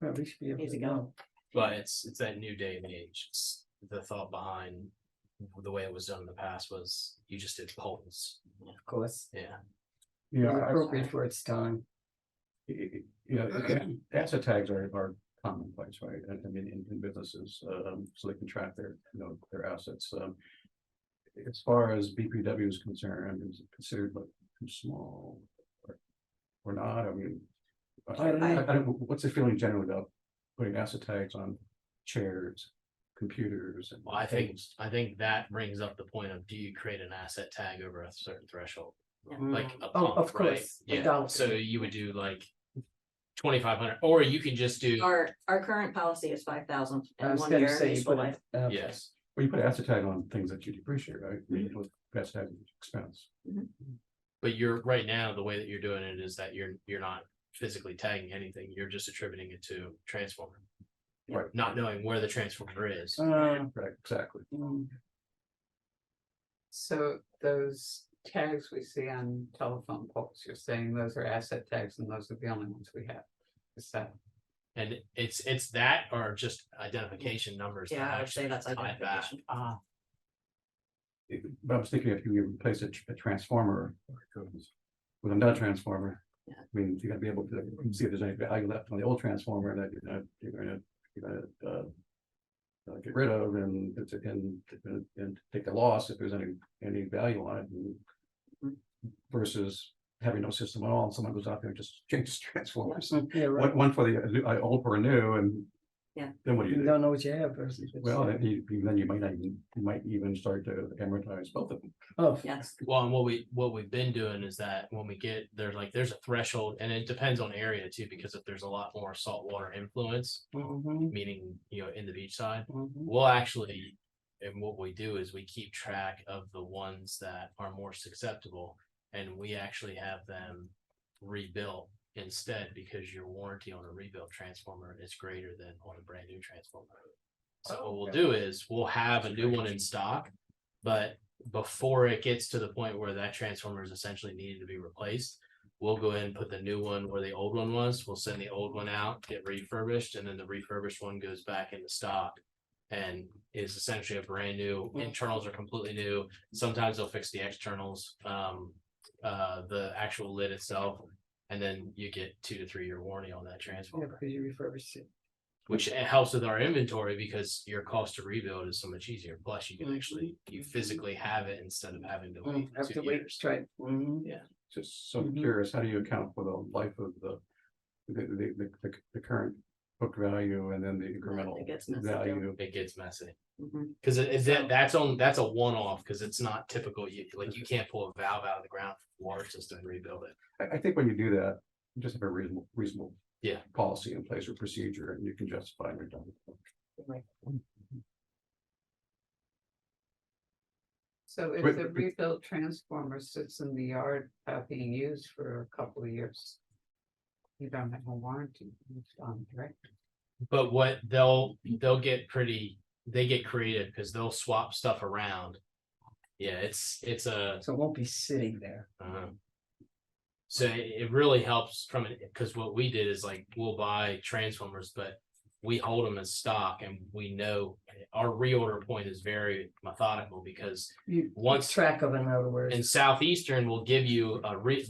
Well, we should be able Easy to go. know. But it's that new day and age. It's the thought behind the way it was done in the past was you just did poles. Of course, Yeah. it's appropriate for its time. Asset tags are commonplace, right? I mean, in businesses, so they can track their assets. As far as BPW is concerned, is it considered like too small or not? I mean, I don't know. what's the feeling generally about putting asset tags on chairs, computers and. Well, I think tables. that brings up the point of, do you create an asset tag over a certain threshold? Mm. Like a Oh, pump, of right? course, a Yeah, dollar. so you would do like 2,500, or you can just do, Our current policy is 5,000 I and was 1 gonna year say, you useful put life. it, okay. yes. Well, you put an asset tag on things that you depreciate, right? I mean, with asset tag expense. But you're right now, the way that you're doing it is that you're not physically tagging anything, you're just attributing it to transformer. Right. Not knowing where the transformer is. Right, exactly. Mm. So those tags we see on telephone poles, you're saying those are asset tags and those are the only ones we have? Is that? And it's that or just identification numbers. that Yeah, I would say actually that's tie back. identification. But I was thinking if you replace a transformer with another transformer. Yeah. I mean, you gotta be able to see if there's any value left on the old transformer that you're gonna get rid of and take the loss if there's any value on it versus having no system at all, and someone goes out there and just changes transformers. Yeah, right. One for the old for a new, and Yeah. then what do you You do? don't know what you have versus. Well, then you might even start to amortize both of them. Oh, Yes, Well, and what we've been doing is that when we get there's a threshold, and it depends on area too, because if there's a lot more saltwater influence, mhm, meaning, in the beach side, mhm. we'll actually, and what we do is we keep track of the ones that are more susceptible, and we actually have them rebuilt instead, because your warranty on a rebuilt transformer is greater than on a brand new transformer. So what we'll do is we'll have a new one in stock, but before it gets to the point where that transformer is essentially needed to be replaced, we'll go ahead and put the new one where the old one was. We'll send the old one out, get refurbished, and then the refurbished one goes back into stock and is essentially a brand new. Internals are completely new. Sometimes they'll fix the externals, the actual lid itself, and then you get 2 to 3 year warranty on that Yeah, transformer, because you refurbish it. which helps with our inventory because your cost to rebuild is so much easier. Plus, you can actually you physically have it instead of having to wait Have 2 to wait, years. try. Mhm. Yeah. Just so Mhm. curious, how do you account for the life of the current book value and then the incremental It gets messy too. value? It gets messy. Mhm. Because that's a one-off, because it's not typical. You can't pull a valve out of the ground for the water system and rebuild it. I think when you do that, you just have a reasonable. Yeah. Policy in place or procedure, and you can justify it. So if But- the rebuilt transformer sits in the yard without being used for a couple of years, you don't have a warranty, it's on, right? But what they get creative because they'll swap stuff around. Yeah, it's a So it won't be sitting there. so it really helps from it, because what we did is like we'll buy transformers, but we hold them as stock, and we know our reorder point is very methodical, because You once track of, in other words. and Southeastern will give you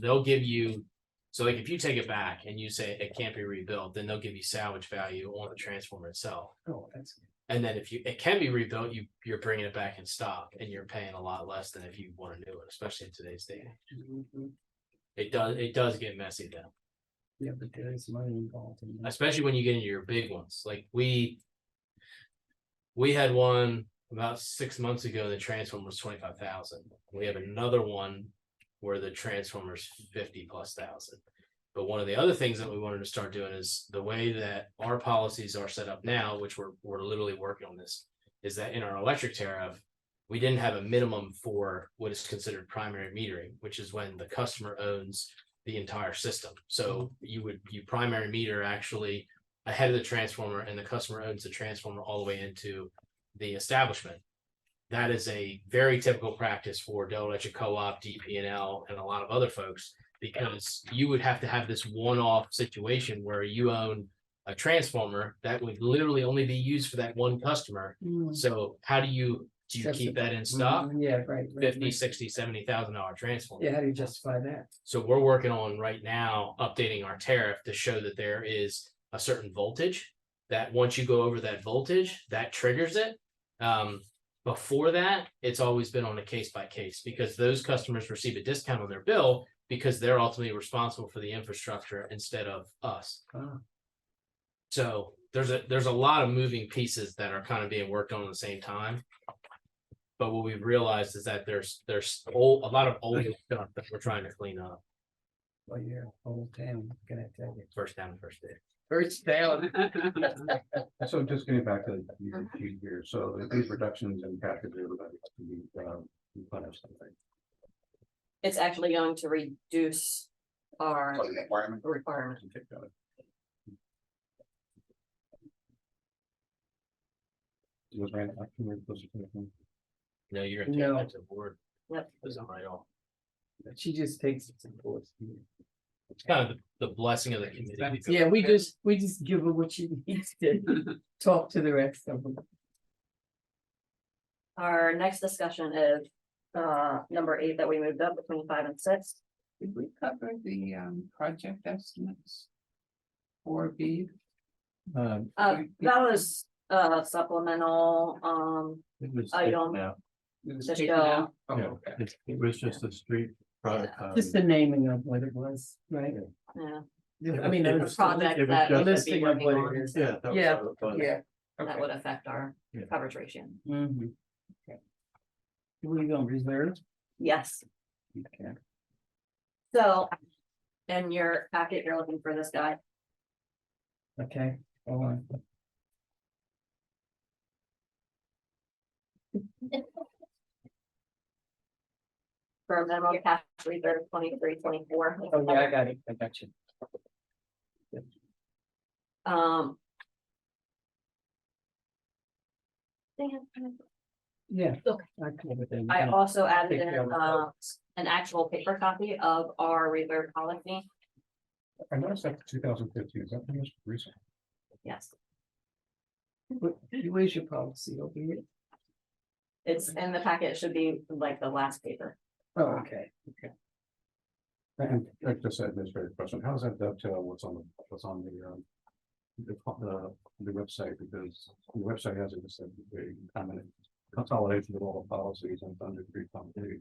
they'll give you, so like if you take it back and you say it can't be rebuilt, then they'll give you salvage value on the transformer itself. Oh, that's. And then if it can be rebuilt, you're bringing it back in stock, and you're paying a lot less than if you want a new one, especially in today's day. Mhm. It does get messy though, Yeah, but there is money involved in that. especially when you get into your big ones. Like we had one about 6 months ago, the transformer was 25,000. We have another one where the transformer's 50,000+. But one of the other things that we wanted to start doing is the way that our policies are set up now, which we're literally working on this, is that in our electric tariff, we didn't have a minimum for what is considered primary metering, which is when the customer owns the entire system. So you primary meter actually ahead of the transformer, and the customer owns the transformer all the way into the establishment. That is a very typical practice for Delaware Electric Co-op, DP&L, and a lot of other folks, because you would have to have this one-off situation where you own a transformer that would literally only be used for that one customer. Mm. So how do you keep that in stock? Mhm. Yeah, right. 50, 60, $70,000 transformer. Yeah, how do you justify that? So we're working on right now updating our tariff to show that there is a certain voltage that once you go over that voltage, that triggers it. Before that, it's always been on a case by case, because those customers receive a discount on their bill because they're ultimately responsible for the infrastructure instead of us. Ah. So there's a lot of moving pieces that are kind of being worked on at the same time. But what we've realized is that there's a lot of old stuff that we're trying to clean up. Well, you're whole town, can I tell you? First down, first day. First down. So just getting back to your sheet here, so these reductions in packages that to be replenished, I think. It's actually going to reduce our Requirement. requirement. Okay, got it. Was Rand actually supposed to finish one? No, you're gonna No. take that to the board. Yep. It's not right off. She just takes it to court. It's kind of the blessing of the committee. Yeah, we just give her what she needs to talk to the rest of them. Our next discussion is number 8 that we moved up between 5 and 6. Did we cover the project estimates? 4B? Um, That was supplemental, it was Item. taken out. It was Just taken go. out? Oh, Yeah, okay. it was just a street product. Just the naming of what it was, right? yeah, I mean, It it was was. project it was that we just- should be listing of working what on it is. Yeah. that was Yeah, what it was. Yeah. that would affect our Yeah. coverage ratio. Mhm. Okay. Who are you going reserve? Yes, Okay. so in your packet, you're looking for this guy. Okay, hold on. For minimum cash reserve 23-24. Oh, yeah, I got it. I got you. Um. Yeah. Okay. I covered it. I also added Take in care of it. an actual paper copy of our reserve policy. I noticed that 2015, is that the most recent? Yes, Where's your policy over here? it's in the packet. It should be like the last paper. Oh, okay, okay. And like just said, administrative question, how does that dovetail what's on the website, because the website has it just said the common consolidation of all the policies and under 3.2.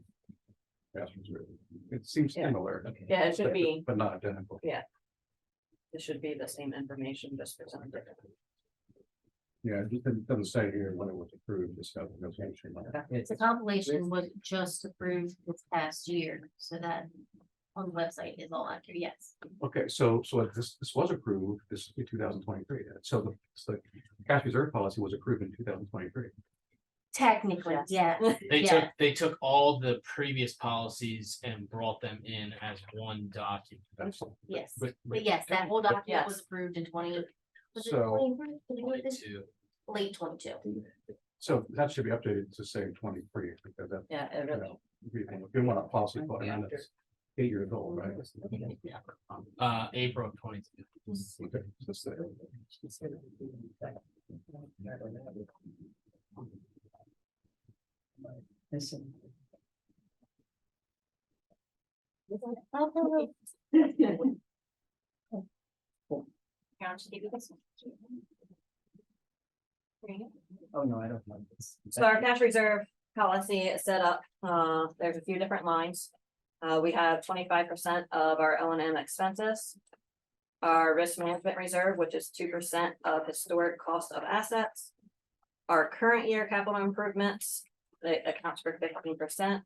It seems Yeah. similar. Yeah, it should but- be, But not identical. it should be the same information, just for some different. Yeah, it doesn't say here when it was approved, this stuff goes into. The compilation was just approved this past year, so that on the website is all accurate, yes. Okay, so this was approved, this in 2023, so the cash reserve policy was approved in 2023. Technically, Yes. yeah, yeah, They took all the previous policies and brought them in as one document. yes. But But yes, that whole document was Yes. approved in was it So- 20? Late 22. So that should be updated to say 23, because that, Yeah, it you really, know, we want a policy for it, and it's 8 years old, right? April of 22. Okay, just say- Listen. Karen, should give you this one. There you Oh, no, I don't know this. so our cash reserve policy is set up, there's a few different lines. We have 25% of our O&M expenses. Our risk management reserve, which is 2% of historic cost of assets. Our current year capital improvements, that accounts for 15%.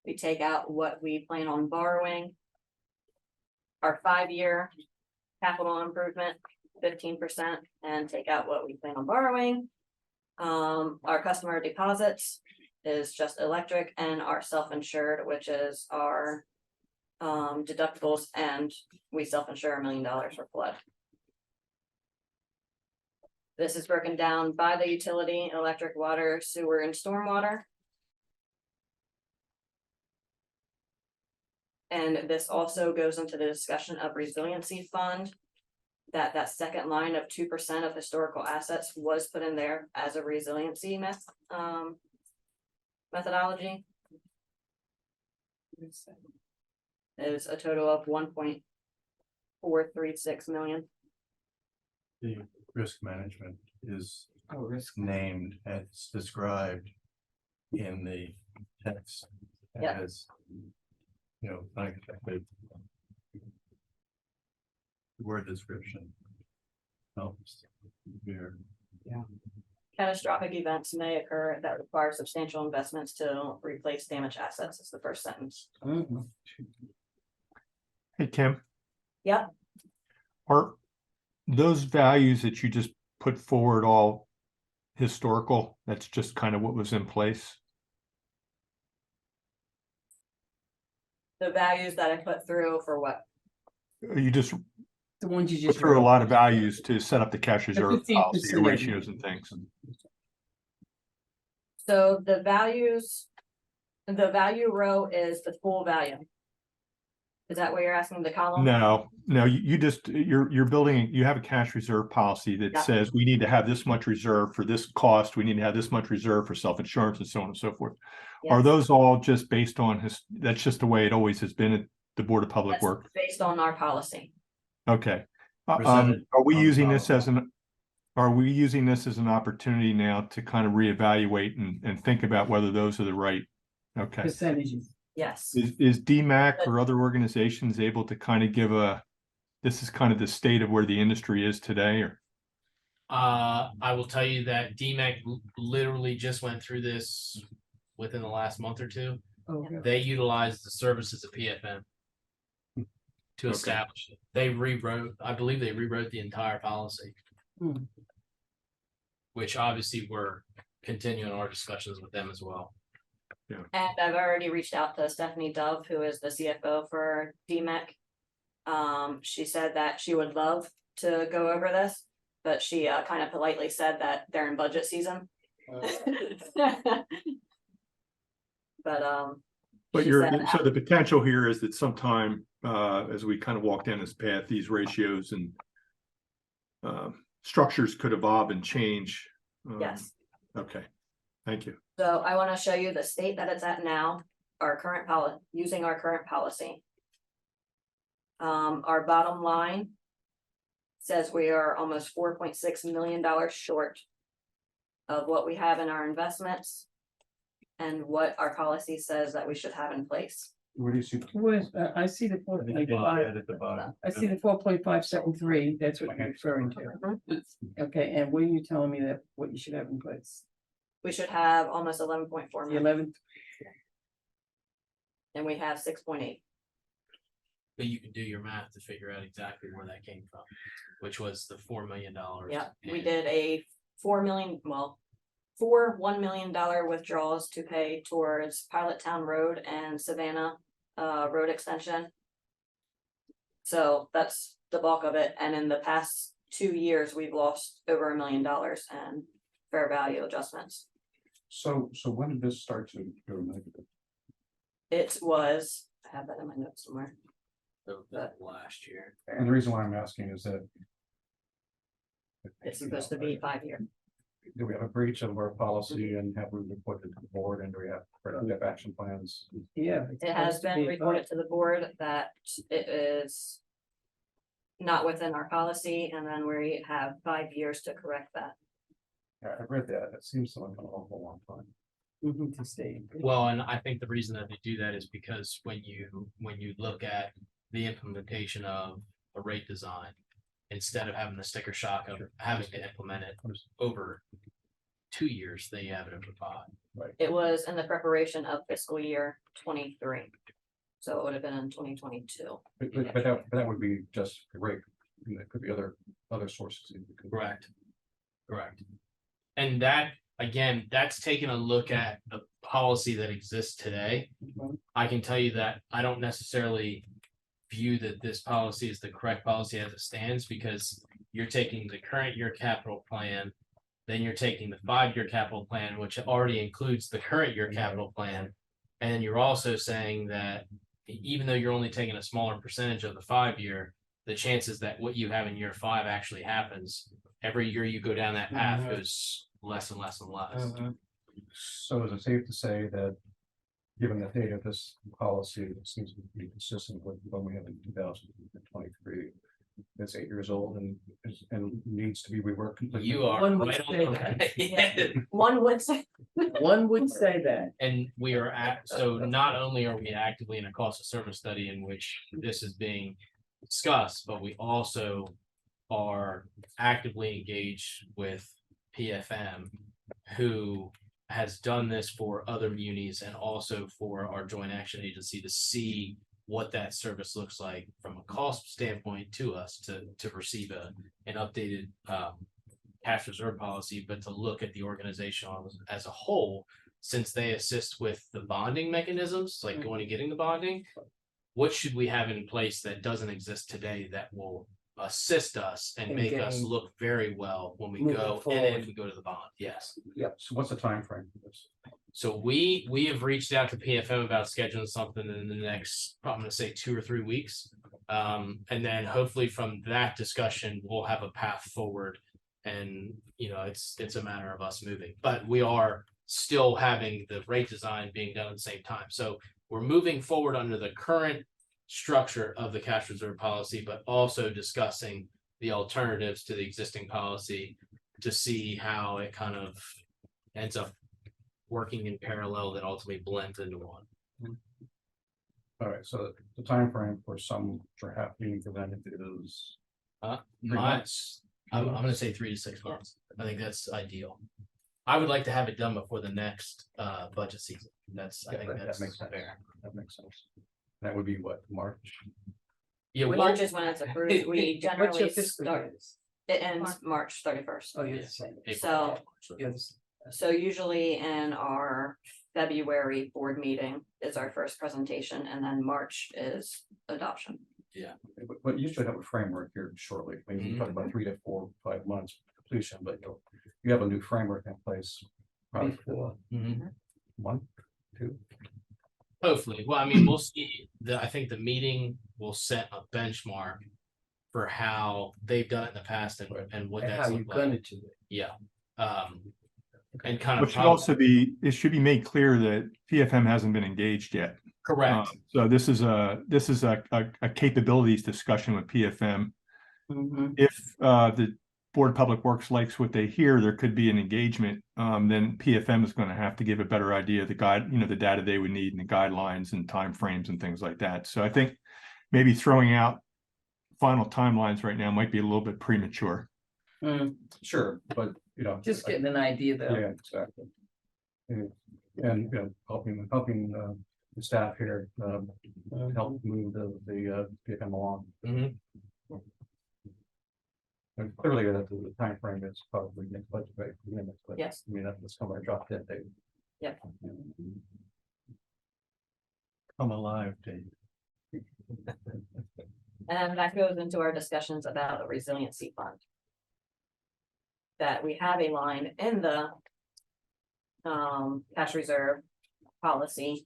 We take out what we plan on borrowing. Our 5-year capital improvement, 15%, and take out what we plan on borrowing. Our customer deposits is just electric, and our self-insured, which is our deductibles, and we self-insure $1 million for flood. This is broken down by the utility, electric, water, sewer, and stormwater. And this also goes into the discussion of resiliency fund. That second line of 2% of historical assets was put in there as a resiliency methodology. Is a total of 1.436 million. The risk management is Oh, risk. named as described in the text Yeah. as, you know, unexpected word description. helps here. Catastrophic events may occur that require substantial investments to replace damaged assets is the first sentence. Hey, Kim, Yep, are those values that you just put forward all historical? That's just kind of what was in place? the values that I put through for what? You just The ones you put just. through a read. lot of values to set up the cash reserve 15% policy, your ratios and things. So the values, the value row is the full value. Is that what you're asking, the column? No, you just, you're building, you have a cash reserve policy that Yeah. says we need to have this much reserve for this cost. We need to have this much reserve for self-insurance and so on and so forth. Are Yes. those all just based on that's just the way it always has been at the Board of Public That's Works? based on our policy. Okay. Presented Are we on using this policy. are we using this as an opportunity now to kind of reevaluate and think about whether those are the right? Okay. Percentages. Yes. Is DMAC or other organizations able to kind of give this is kind of the state of where the industry is today, or? I will tell you that DMAC literally just went through this within the last month or two. Oh, yeah. They utilized the services of PFM to Okay. establish it. I believe they rewrote the entire policy. Hmm. Which obviously we're continuing our discussions with them as well. And I've already reached out to Stephanie Dove, who is the CFO for DMEC. She said that she would love to go over this, but she kind of politely said that they're in budget season. But But she said, so the potential here is that sometime, as we kind of walk down this path, these ratios and structures could evolve and change. yes. Okay, thank you. So I want to show you the state that it's at now, our current policy, using our current policy. Our bottom line says we are almost $4.6 million short of what we have in our investments and what our policy says that we should have in place. Where do you see? Where's, I see the I think it's 4.5, at the bottom. I see the 4.573, that's what you're referring to. Okay, and what are you telling me that, what you should have in place? We should have almost 11.4 The million 11th, and we have 6.8. But you can do your math to figure out exactly where that came from, which was the $4 million. Yeah, we did a 4 million, well, four $1 million withdrawals to pay towards Pilot Town Road and Savannah Road Extension. So that's the bulk of it. And in the past 2 years, we've lost over $1 million in fair value adjustments. So when did this start to go negative? It was, I have that in my notes somewhere. That last year. And the reason why I'm asking is that. It's supposed to be 5 year. Do we have a breach of our policy and have we reported to the board and do we have corrective action plans? yeah. it's It has supposed to been be reported to the board that it is not within our policy, and then we have 5 years to correct that. Yeah, I read that. It seems like an awful long time. To stay. Well, and I think the reason that they do that is because when you look at the implementation of a rate design, instead of having the sticker shock of having to implement it over 2 years, they have it over 5. It was in the preparation of fiscal year 23. So it would have been in 2022. But that would be just the rate. I mean, there could be other sources. that you could- Correct. Correct. And that, again, that's taking a look at the policy that exists today. I can tell you that I don't necessarily view that this policy is the correct policy as it stands, because you're taking the current year capital plan, then you're taking the 5-year capital plan, which already includes the current year capital plan. And then you're also saying that even though you're only taking a smaller percentage of the 5-year, the chances that what you have in year 5 actually happens, every year you go down that path goes less and less and less. So is it safe to say that, given the date of this policy, it seems to be consistent with when we have in 2023, it's 8 years old and needs to be reworked completely? You are One would right say on that. that. Yeah. One would say, One would say that. And we are so not only are we actively in a cost of service study in which this is being discussed, but we also are actively engaged with PFM, who has done this for other munis and also for our joint action agency to see what that service looks like from a cost standpoint to us to receive an updated cash reserve policy, but to look at the organization as a whole, since they assist with the bonding mechanisms, like going and getting the bonding. What should we have in place that doesn't exist today that will assist us and And make us getting- look very well when we moving go and forward. then we go to the bond? Yes. Yep, so what's the time frame for this? So we have reached out to PFM about scheduling something in the next, I'm gonna say 2 or 3 weeks. And then hopefully from that discussion, we'll have a path forward. And, it's a matter of us moving, but we are still having the rate design being done at the same time. So we're moving forward under the current structure of the cash reserve policy, but also discussing the alternatives to the existing policy to see how it kind of ends up working in parallel that ultimately blends into one. All right, so the time frame for some perhaps being presented is, Months. I'm gonna say 3 to 6 months. I think that's ideal. I would like to have it done before the next budget season. I think that that's makes sense. fair. That makes sense. That would be what, March? Yeah, March is when it's approved. We What's generally your fiscal start, year? it ends March 31st. Oh, you're the same. So, You're the same. so usually in our February board meeting is our first presentation, and then March is adoption. But you should have a framework here shortly. I mean, you talk about 3 to 4, 5 months completion, but you have a new framework in place. Probably Before. Mhm. 1, 2. Hopefully, well, I mean, we'll see. I think the meeting will set a benchmark for how they've done it in the past and what And that's how you looked gonna like. do it. Yeah. And kind But of should also be, it should be made clear that PFM hasn't been engaged yet. correct. So this is a capabilities discussion with PFM. Mhm. If the Board of Public Works likes what they hear, there could be an engagement. Then PFM is going to have to give a better idea of the the data they would need and the guidelines and timeframes and things like that. So I think maybe throwing out final timelines right now might be a little bit premature. Sure, but Just getting an idea though. yeah, exactly. And helping the staff here help move the PFM along. Mhm. And clearly the timeframe is probably next budget, right? But Yes. I mean, that's kind of drop dead date. Yep. Come alive, Dave. And that goes into our discussions about a resiliency fund. That we have a line in the cash reserve policy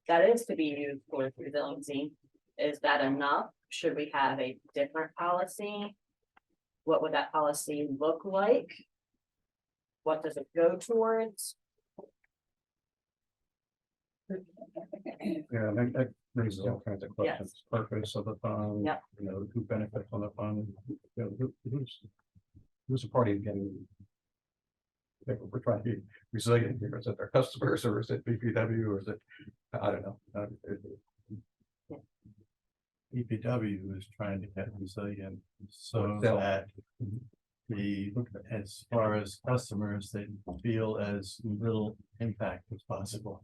that is to be used for resiliency. Is that enough? Should we have a different policy? What would that policy look like? What does it go towards? Yeah, that raises all kinds of questions. Purpose of the fund. Yep. Who benefits from the fund? Who's a party getting? We're trying to be resilient here. Is it their customers or is it BPW or is it, I don't know. BPW is trying to get resilient so Sell. that as far as customers, they feel as little impact as possible.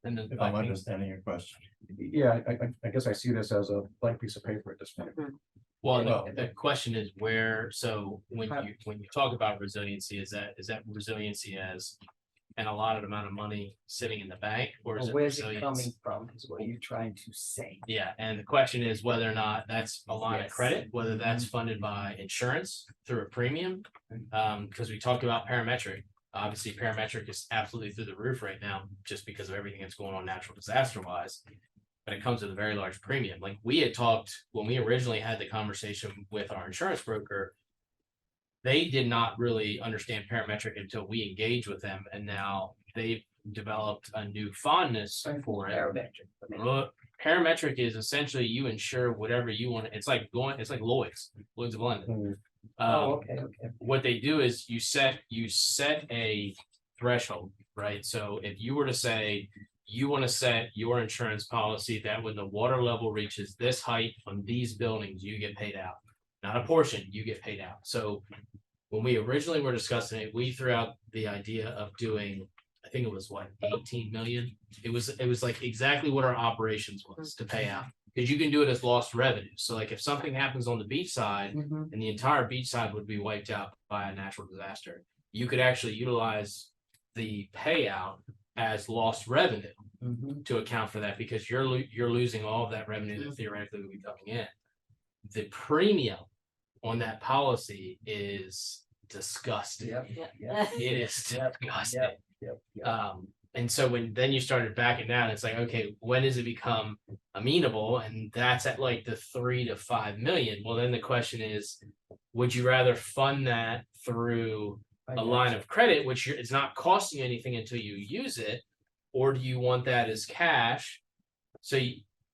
And then If I'm understanding your question. Yeah, I guess I see this as a blank piece of paper at this point. Well, Well- the question is where, so when you talk about resiliency, is that resiliency as an allotted amount of money sitting in the bank, or is Or it where's it coming resilience? from is what you're trying to say. Yeah, and the question is whether or not that's a line of Yes. credit, whether that's funded by insurance through a premium. Because we talked about parametric. Obviously, parametric is absolutely through the roof right now, just because of everything that's going on natural disaster wise. But it comes with a very large premium. Like we had talked when we originally had the conversation with our insurance broker. They did not really understand parametric until we engaged with them, and now they've developed a new fondness for it. Well, parametric is essentially you insure whatever you want. It's like Lloyd's of London. Oh, okay. What they do is you set a threshold, right? So if you were to say you want to set your insurance policy that when the water level reaches this height on these buildings, you get paid out. not a portion, you get paid out. So when we originally were discussing it, we threw out the idea of doing, I think it was what, 18 million? It was like exactly what our operations was to pay out. Because you can do it as lost revenue. So like if something happens on the beach side Mhm. and the entire beach side would be wiped out by a natural disaster, you could actually utilize the payout as lost revenue Mhm. to account for that, because you're losing all of that revenue that theoretically would be coming in. The premium on that policy is disgusting. Yep, Yeah. yep, It is Yep, disgusting. yep. And so then you started backing down, it's like, okay, when does it become amenable? And that's at like the 3 to 5 million. Well, then the question is, would you rather fund that through I a got line you. of credit, which it's not costing you anything until you use it? Or do you want that as cash? So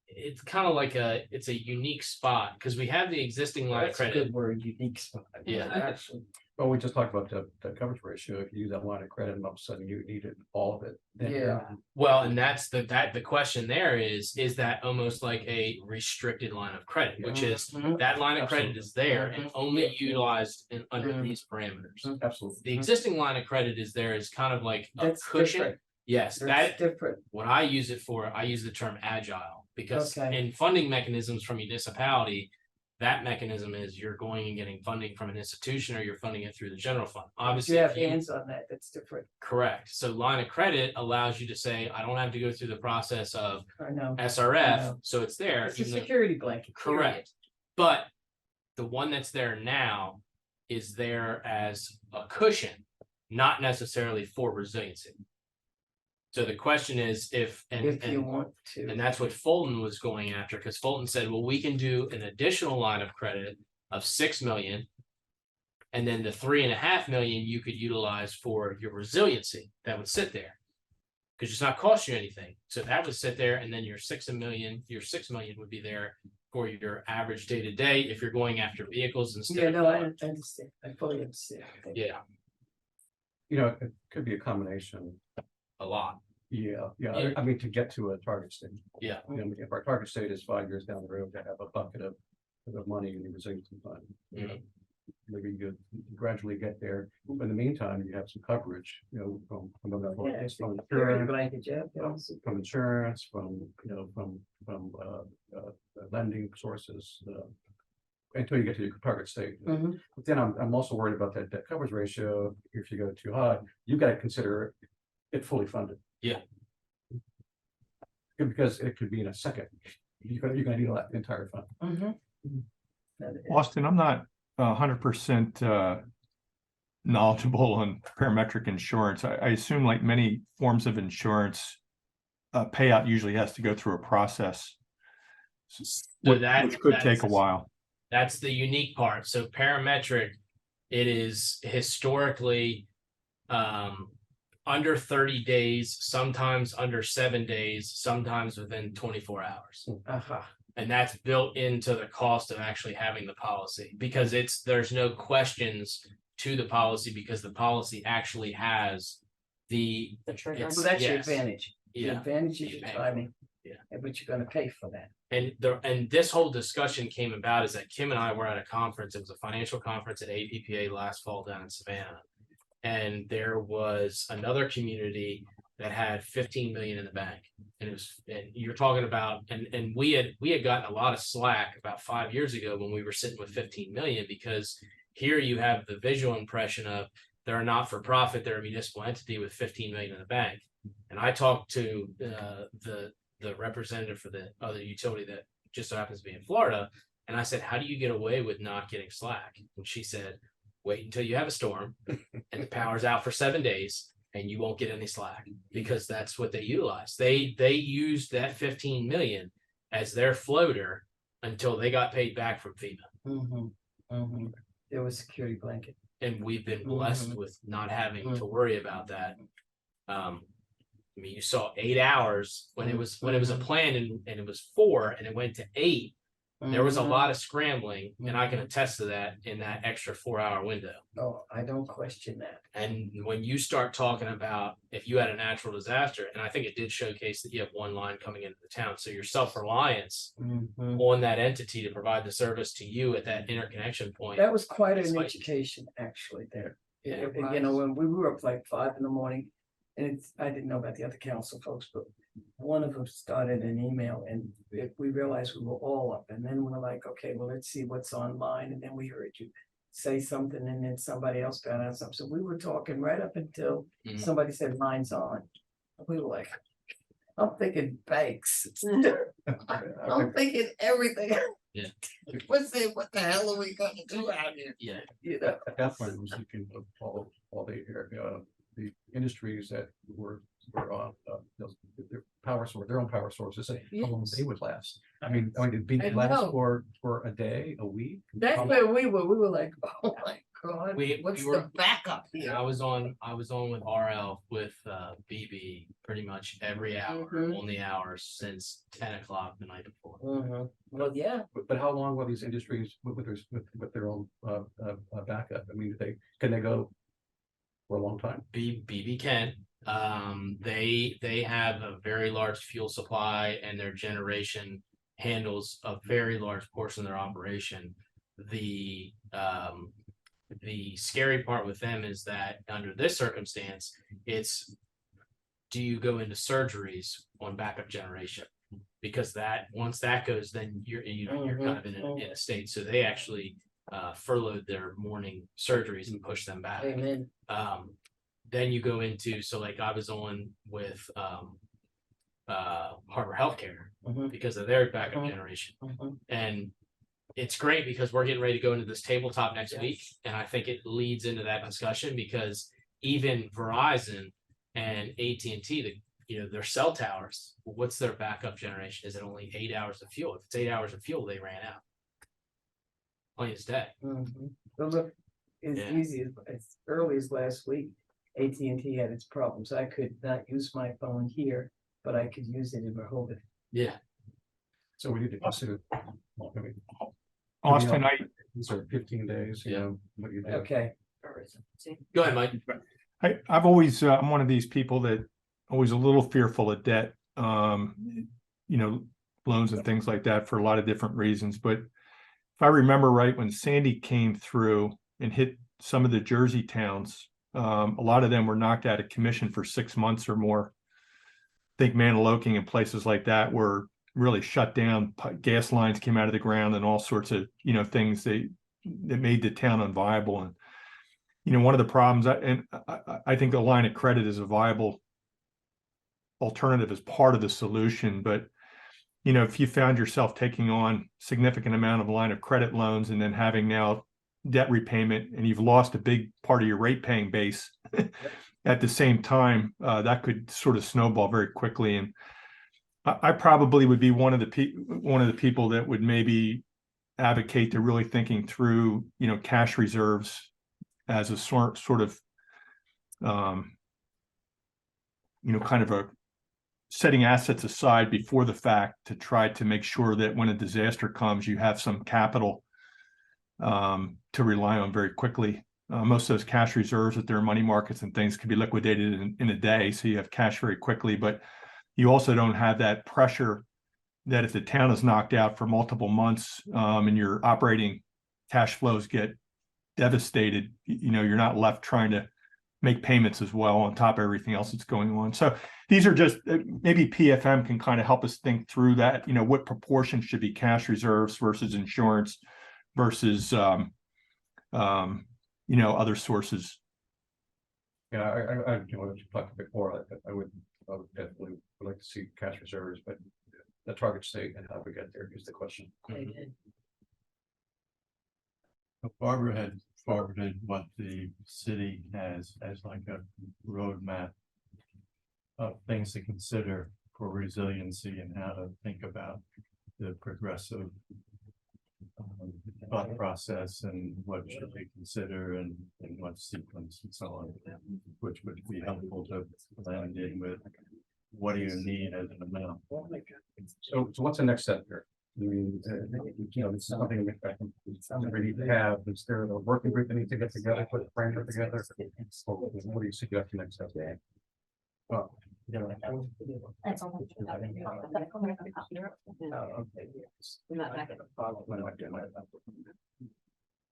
it's kind of like it's a unique spot, because we have the existing line of That's a credit. good word, unique spot. Yeah. Actually, Well, we just talked about the coverage ratio. If you use that line of credit and all of a sudden you needed all of it. then Yeah. Well, and that's the question there is that almost like a restricted line of credit, which is Mhm. that line of credit Absolutely. is there and Mhm. only utilized under Mhm. these parameters. Absolutely. The existing line of credit is there as kind of like a That's cushion. different. Yes, That's that different. what I use it for, I use the term agile, because Okay. in funding mechanisms from municipality, that mechanism is you're going and getting funding from an institution, or you're funding it through the general fund. If Obviously, you have if you- hands on that, that's different. correct. So line of credit allows you to say, I don't have to go through the process of I know. I SRF, know. so it's there. It's a even though- security blanket. period. Correct. But the one that's there now is there as a cushion, not necessarily for resiliency. So the question is if, If you want to. and that's what Fulton was going after, because Fulton said, well, we can do an additional line of credit of 6 million. And then the 3.5 million you could utilize for your resiliency that would sit there. Because it's not cost you anything. So that would sit there, and then your 6 million would be there for your average day to day if you're going after vehicles instead. Yeah, of no, I cars. understand. I fully understand. Yeah, You know, it could be a combination. a lot. Yeah, Yeah. I mean, to get to a target state. Yeah. You know, if our target state is 5 years down the road, to have a bucket of money in the resiliency fund. You know, maybe you gradually get there. But in the meantime, you have some coverage, you know, from Yeah, it's from a security insurance, blanket, yeah. from insurance, from lending sources. Until you get to your target state. Mhm. But then I'm also worried about that debt coverage ratio. If you go too high, you've got to consider it fully funded. Yeah. Because it could be in a second. You're gonna need the entire fund. Mhm. Austin, I'm not 100% knowledgeable on parametric insurance. I assume, like many forms of insurance, payout usually has to go through a process. Which could take a while. That's the unique part. So parametric, it is historically under 30 days, sometimes under 7 days, sometimes within 24 hours. Uh-huh. And that's built into the cost of actually having the policy, because there's no questions to the policy, because the policy actually has the trigger. it's- Well, that's your yes. advantage. The Yeah. advantage is You your pay for it. timing. Yeah. But you're gonna pay for that. And this whole discussion came about is that Kim and I were at a conference. It was a financial conference at APPA last fall down in Savannah. And there was another community that had 15 million in the bank. And you're talking about, and we had gotten a lot of slack about 5 years ago when we were sitting with 15 million, because here you have the visual impression of they're a not-for-profit, they're a municipal entity with 15 million in the bank. And I talked to the representative for the other utility that just so happens to be in Florida. And I said, how do you get away with not getting slack? And she said, wait until you have a storm and the power's out for 7 days and you won't get any slack, because that's what they utilize. They used that 15 million as their floater until they got paid back from FEMA. There was security blanket. And we've been blessed with not having to worry about that. I mean, you saw 8 hours when it was a plan and it was 4 and it went to 8. There was a Mhm. lot of scrambling, and I can attest to that in that extra 4 hour window. Oh, I don't question that. And when you start talking about if you had a natural disaster, and I think it did showcase that you have one line coming into the town, so your self-reliance Mhm. on that entity to provide the service to you at that interconnection point. That was quite It's an like- education, actually, there. Yeah, it You know, when we were up like 5 in, and I didn't know about the other council folks, but one of them started an email and we realized we were all up. And then we're like, okay, well, let's see what's online. And then we heard you say something and then somebody else found out something. So we were talking right up until Mhm. somebody said mine's on. We were like, I'm thinking banks. I'm thinking everything. Yeah. What's it? What the hell are we gonna do out here? Yeah. You know? At that point, I was thinking of all the industries that were on, their power source, their own power sources, and how long they would last. I mean, did I it last know. for a day, a week? That's How where we were like, oh my God, We what's were- the backup And here? I was on with RL with BB pretty much every hour Mhm. on the hours since 10 o'clock the night before. Well, yeah, But how long will these industries with their own backup? I mean, can they go for a long time? BB can. They have a very large fuel supply and their generation handles a very large portion of their operation. The scary part with them is that under this circumstance, it's do you go into surgeries on backup generation? Because once that goes, then you're kind of in a state. So they actually furloughed their morning surgeries and pushed them back. amen. Then you go into, so like I was on with Harbor Healthcare Mhm. because of their backup Mhm. generation. Mhm. And it's great because we're getting ready to go into this tabletop next Yes. week. And I think it leads into that discussion because even Verizon and AT&T, their cell towers, what's their backup generation? Is it only 8 hours of fuel? If it's 8 hours of fuel, they ran out. Plain as day. So look, as Yeah. easy as early as last week, AT&T had its problems. I could not use my phone here, but I could use it in Rehoboth. Yeah. So we need to consider. Well, I mean, Austin, these are 15 days, you Yeah. know, what you do. Okay. Go ahead, Mike. I've always, I'm one of these people that always a little fearful of debt, loans and things like that for a lot of different reasons. But if I remember right, when Sandy came through and hit some of the Jersey towns, a lot of them were knocked out of commission for 6 months or more. I think Maniloking and places like that were really shut down. Gas lines came out of the ground and all sorts of, things that made the town unviable. And, one of the problems, I think the line of credit is a viable alternative as part of the solution. But, if you found yourself taking on significant amount of line of credit loans and then having now debt repayment and you've lost a big part of your rate paying base at the same time, that could sort of snowball very quickly. And I probably would be one of the people that would maybe advocate to really thinking through, cash reserves as a sort of, kind of a setting assets aside before the fact to try to make sure that when a disaster comes, you have some capital to rely on very quickly. Most of those cash reserves that there are money markets and things can be liquidated in a day. So you have cash very quickly, but you also don't have that pressure that if the town is knocked out for multiple months and your operating cash flows get devastated, you're not left trying to make payments as well on top of everything else that's going on. So these are just maybe PFM can kind of help us think through that, what proportion should be cash reserves versus insurance versus, other sources. Yeah, I as you talked before, I would definitely like to see cash reserves, but the target state and how we get there is the question. Barbara had forwarded what the city has as like a roadmap of things to consider for resiliency and how to think about the progressive thought process and what should we consider and what sequence and so on, which would be helpful to land in with what do you need as an amount. So what's the next step here? mean, it's something that we need to have. Is there a working group that needs to get together, put a framework together? What do you suggest next step? Well, That's all.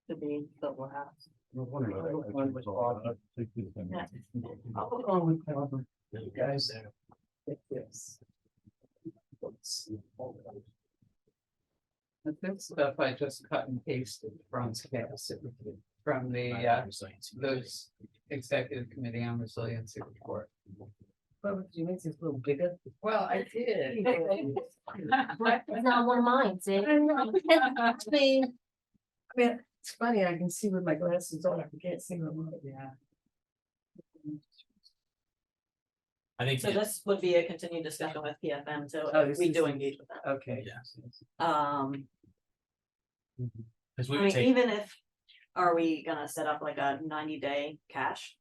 To be double house. Guys. Yes. This stuff I just cut and pasted from the those executive committee on resiliency report. Well, you make this a little bigger. Well, I did. It's not one of mine, see? I mean, it's funny, I can see with my glasses on, I can't see them. Yeah. I think, So this would be a continued discussion with PFM, so Oh, this we is- do engage with them. Okay. because I we would mean, take, even if, are we gonna set up like a 90-day cash?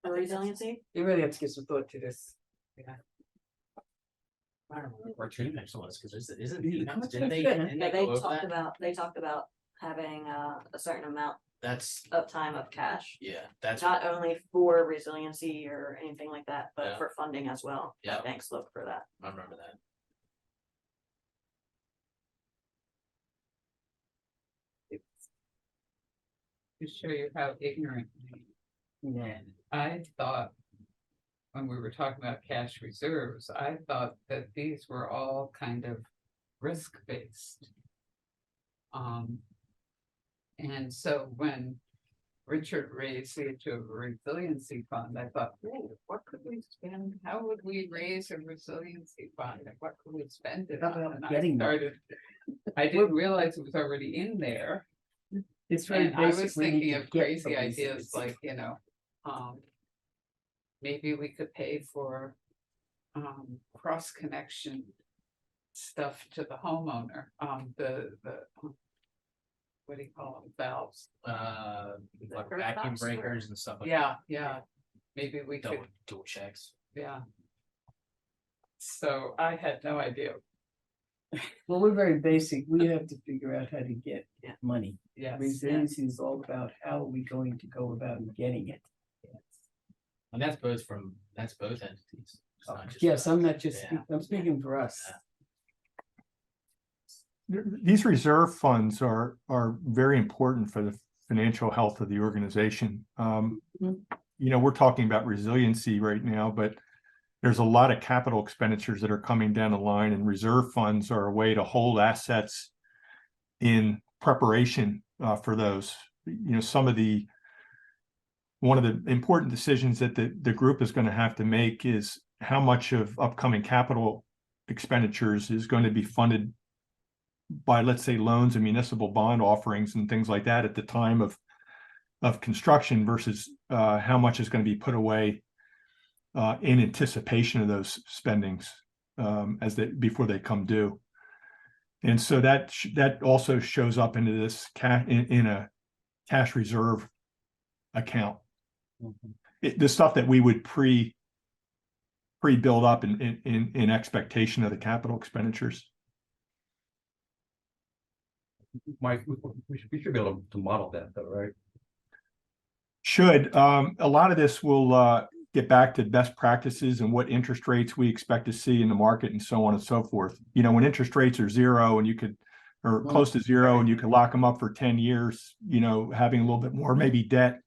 For resiliency? You really have to give some thought to this. I don't remember where Trinity next was, because isn't, Yeah, didn't they, yeah, didn't Yeah, they they go over talked that? about having a certain amount That's, of time of cash. yeah, that's, Not only for resiliency or anything like that, but Yeah. for funding as well. Yeah. Banks look for that. I remember that. To show you how ignorant Yeah. I thought. When we were talking about cash reserves, I thought that these were all kind of risk-based. And so when Richard raised the issue of a resiliency fund, I thought, oh, what could we spend? How would we raise a resiliency fund? And what could we spend it How on? about And getting them? I didn't realize it was already in there. It's very And I was basic. We need thinking to of get crazy some ideas resiliency. like, maybe we could pay for cross connection stuff to the homeowner, what do you call them, valves? Like For vacuum stops or- breakers and stuff like that. Yeah, maybe we could, Dual checks. yeah. So I had no idea, Well, we're very basic. We have to figure out how to get Yeah. money. yes, Resiliency is all about how are we going to go about getting it. And that's both entities. It's not just Yes, I'm us. not just, Yeah. I'm speaking for us. These reserve funds are very important for the financial health of the organization. We're talking about resiliency right now, but there's a lot of capital expenditures that are coming down the line, and reserve funds are a way to hold assets in preparation for those. One of the important decisions that the group is going to have to make is how much of upcoming capital expenditures is going to be funded by, let's say, loans and municipal bond offerings and things like that at the time of construction versus how much is going to be put away in anticipation of those spendings before they come due. And so that also shows up into this in a cash reserve account. The stuff that we would pre-build up in expectation of the capital expenditures. Mike, we should be able to model that though, right? Should. A lot of this will get back to best practices and what interest rates we expect to see in the market and so on and so forth. When interest rates are zero and or close to zero, and you can lock them up for 10 years, having a little bit more maybe debt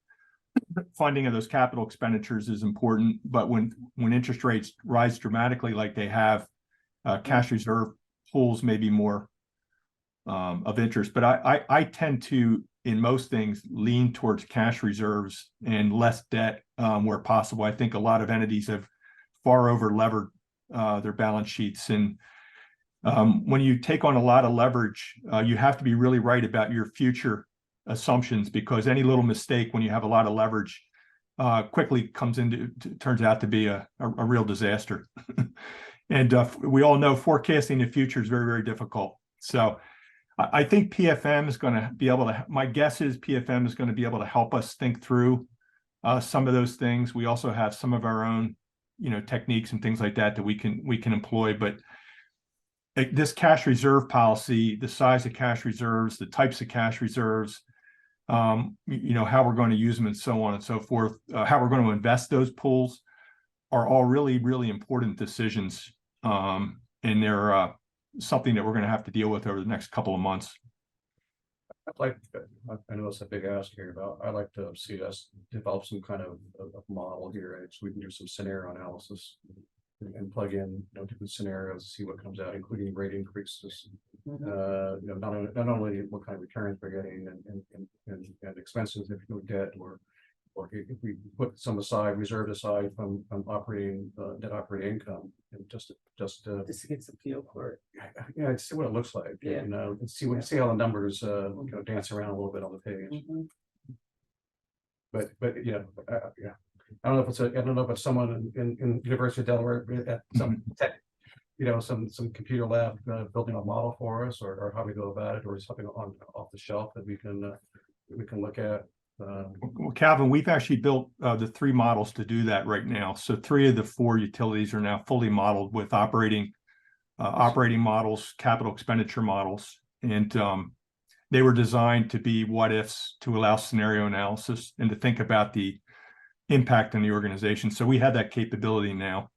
funding of those capital expenditures is important. But when interest rates rise dramatically like they have, cash reserve pools may be more of interest. But I tend to, in most things, lean towards cash reserves and less debt where possible. I think a lot of entities have far over levered their balance sheets. And when you take on a lot of leverage, you have to be really right about your future assumptions, because any little mistake when you have a lot of leverage quickly turns out to be a real disaster. And we all know forecasting the future is very, very difficult. So I think PFM is going to be able to, my guess is PFM is going to be able to help us think through some of those things. We also have some of our own techniques and things like that we can employ. But this cash reserve policy, the size of cash reserves, the types of cash reserves, how we're going to use them and so on and so forth, how we're going to invest those pools are all really, really important decisions. And they're something that we're going to have to deal with over the next couple of months. I know it's a big ask here, but I'd like to see us develop some kind of model here, so we can do some scenario analysis and plug in, different scenarios, see what comes out, including rate increases. Not only what kind of returns we're getting and expenses if you debt or if we put some aside, reserve aside from operating net operating income, and just to get some feel for it. see what it looks like. Yeah. And see how the numbers dance around a little bit on the page. But I don't know if it's someone in University of Delaware at some tech, some computer lab building a model for us, or how we go about it, or something off the shelf that we can look at. Well, Calvin, we've actually built the 3 models to do that right now. So 3 of the 4 utilities are now fully modeled with operating models, capital expenditure models, and they were designed to be what ifs, to allow scenario analysis and to think about the impact on the organization. So we have that capability now.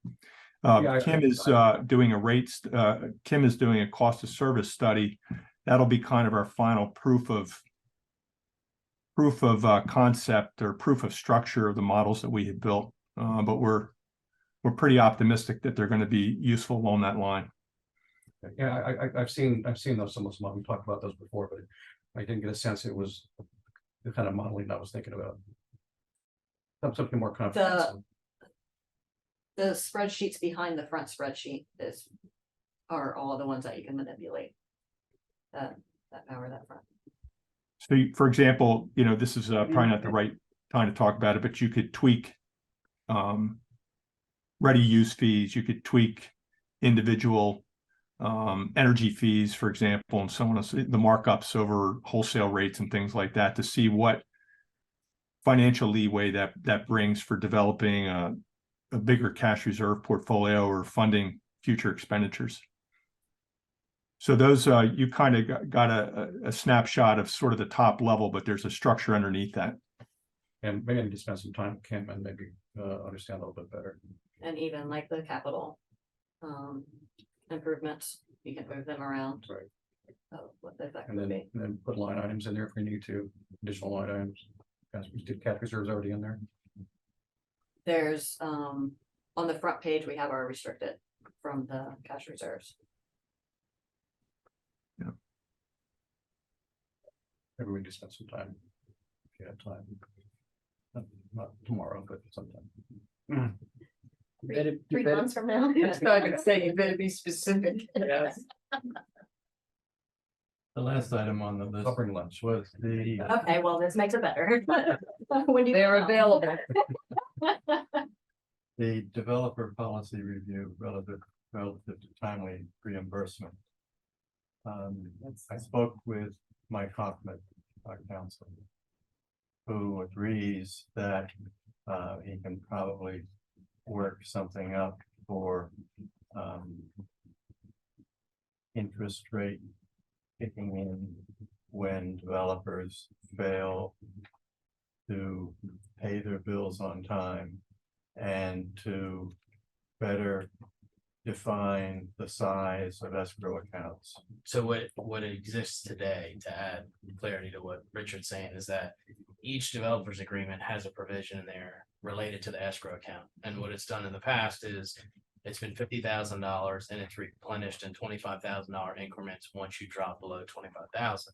Kim is doing Kim is doing a cost of service study. That'll be kind of our final proof of concept or proof of structure of the models that we had built. But we're pretty optimistic that they're going to be useful along that line. Yeah, I've seen those some of them. We talked about those before, but I didn't get a sense it was the kind of modeling I was thinking about. Something more comprehensive. The spreadsheets behind the front spreadsheet are all the ones that you can manipulate. That power that front. So, for example, this is probably not the right time to talk about it, but you could tweak ready use fees. You could tweak individual energy fees, for example, and so on. The markups over wholesale rates and things like that to see what financial leeway that brings for developing a bigger cash reserve portfolio or funding future expenditures. So those you kind of got a snapshot of sort of the top level, but there's a structure underneath that. And maybe I need to spend some time with Kim and maybe understand a little bit better. And even like the capital improvements, you can move them around. Right. What the effect And would be. then put line items in there if we need to, additional line items. Cash reserves already in there. There's on the front page, we have our restricted from the cash reserves. Yeah. Maybe we just spend some time. If you have time. Not tomorrow, but sometime. Three months from now. That's what I could say. You better be specific. Yes. The last item on the list I'll bring lunch. was the Okay, well, this makes it better. When do you They're come? available. the developer policy review relative to timely reimbursement. I spoke with Mike Hoffman, our counsel, who agrees that he can probably work something up for interest rate kicking in when developers fail to pay their bills on time and to better define the size of escrow accounts. So what exists today, to add clarity to what Richard's saying, is that each developer's agreement has a provision in there related to the escrow account. And what it's done in the past is it's been $50,000 and it's replenished in $25,000 increments once you drop below 25,000.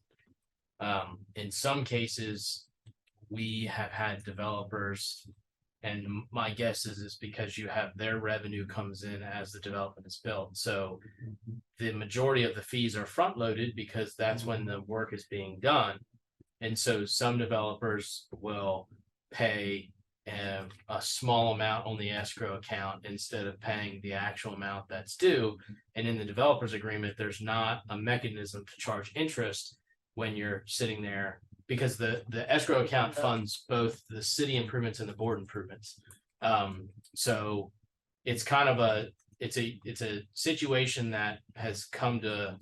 In some cases, we have had developers, and my guess is because you have their revenue comes in as the development is built. So the majority of the fees are front loaded because that's when the work is being done. And so some developers will pay a small amount on the escrow account instead of paying the actual amount that's due. And in the developer's agreement, there's not a mechanism to charge interest when you're sitting there, because the escrow account funds both the city improvements and the board improvements. So it's kind of it's a situation that has come to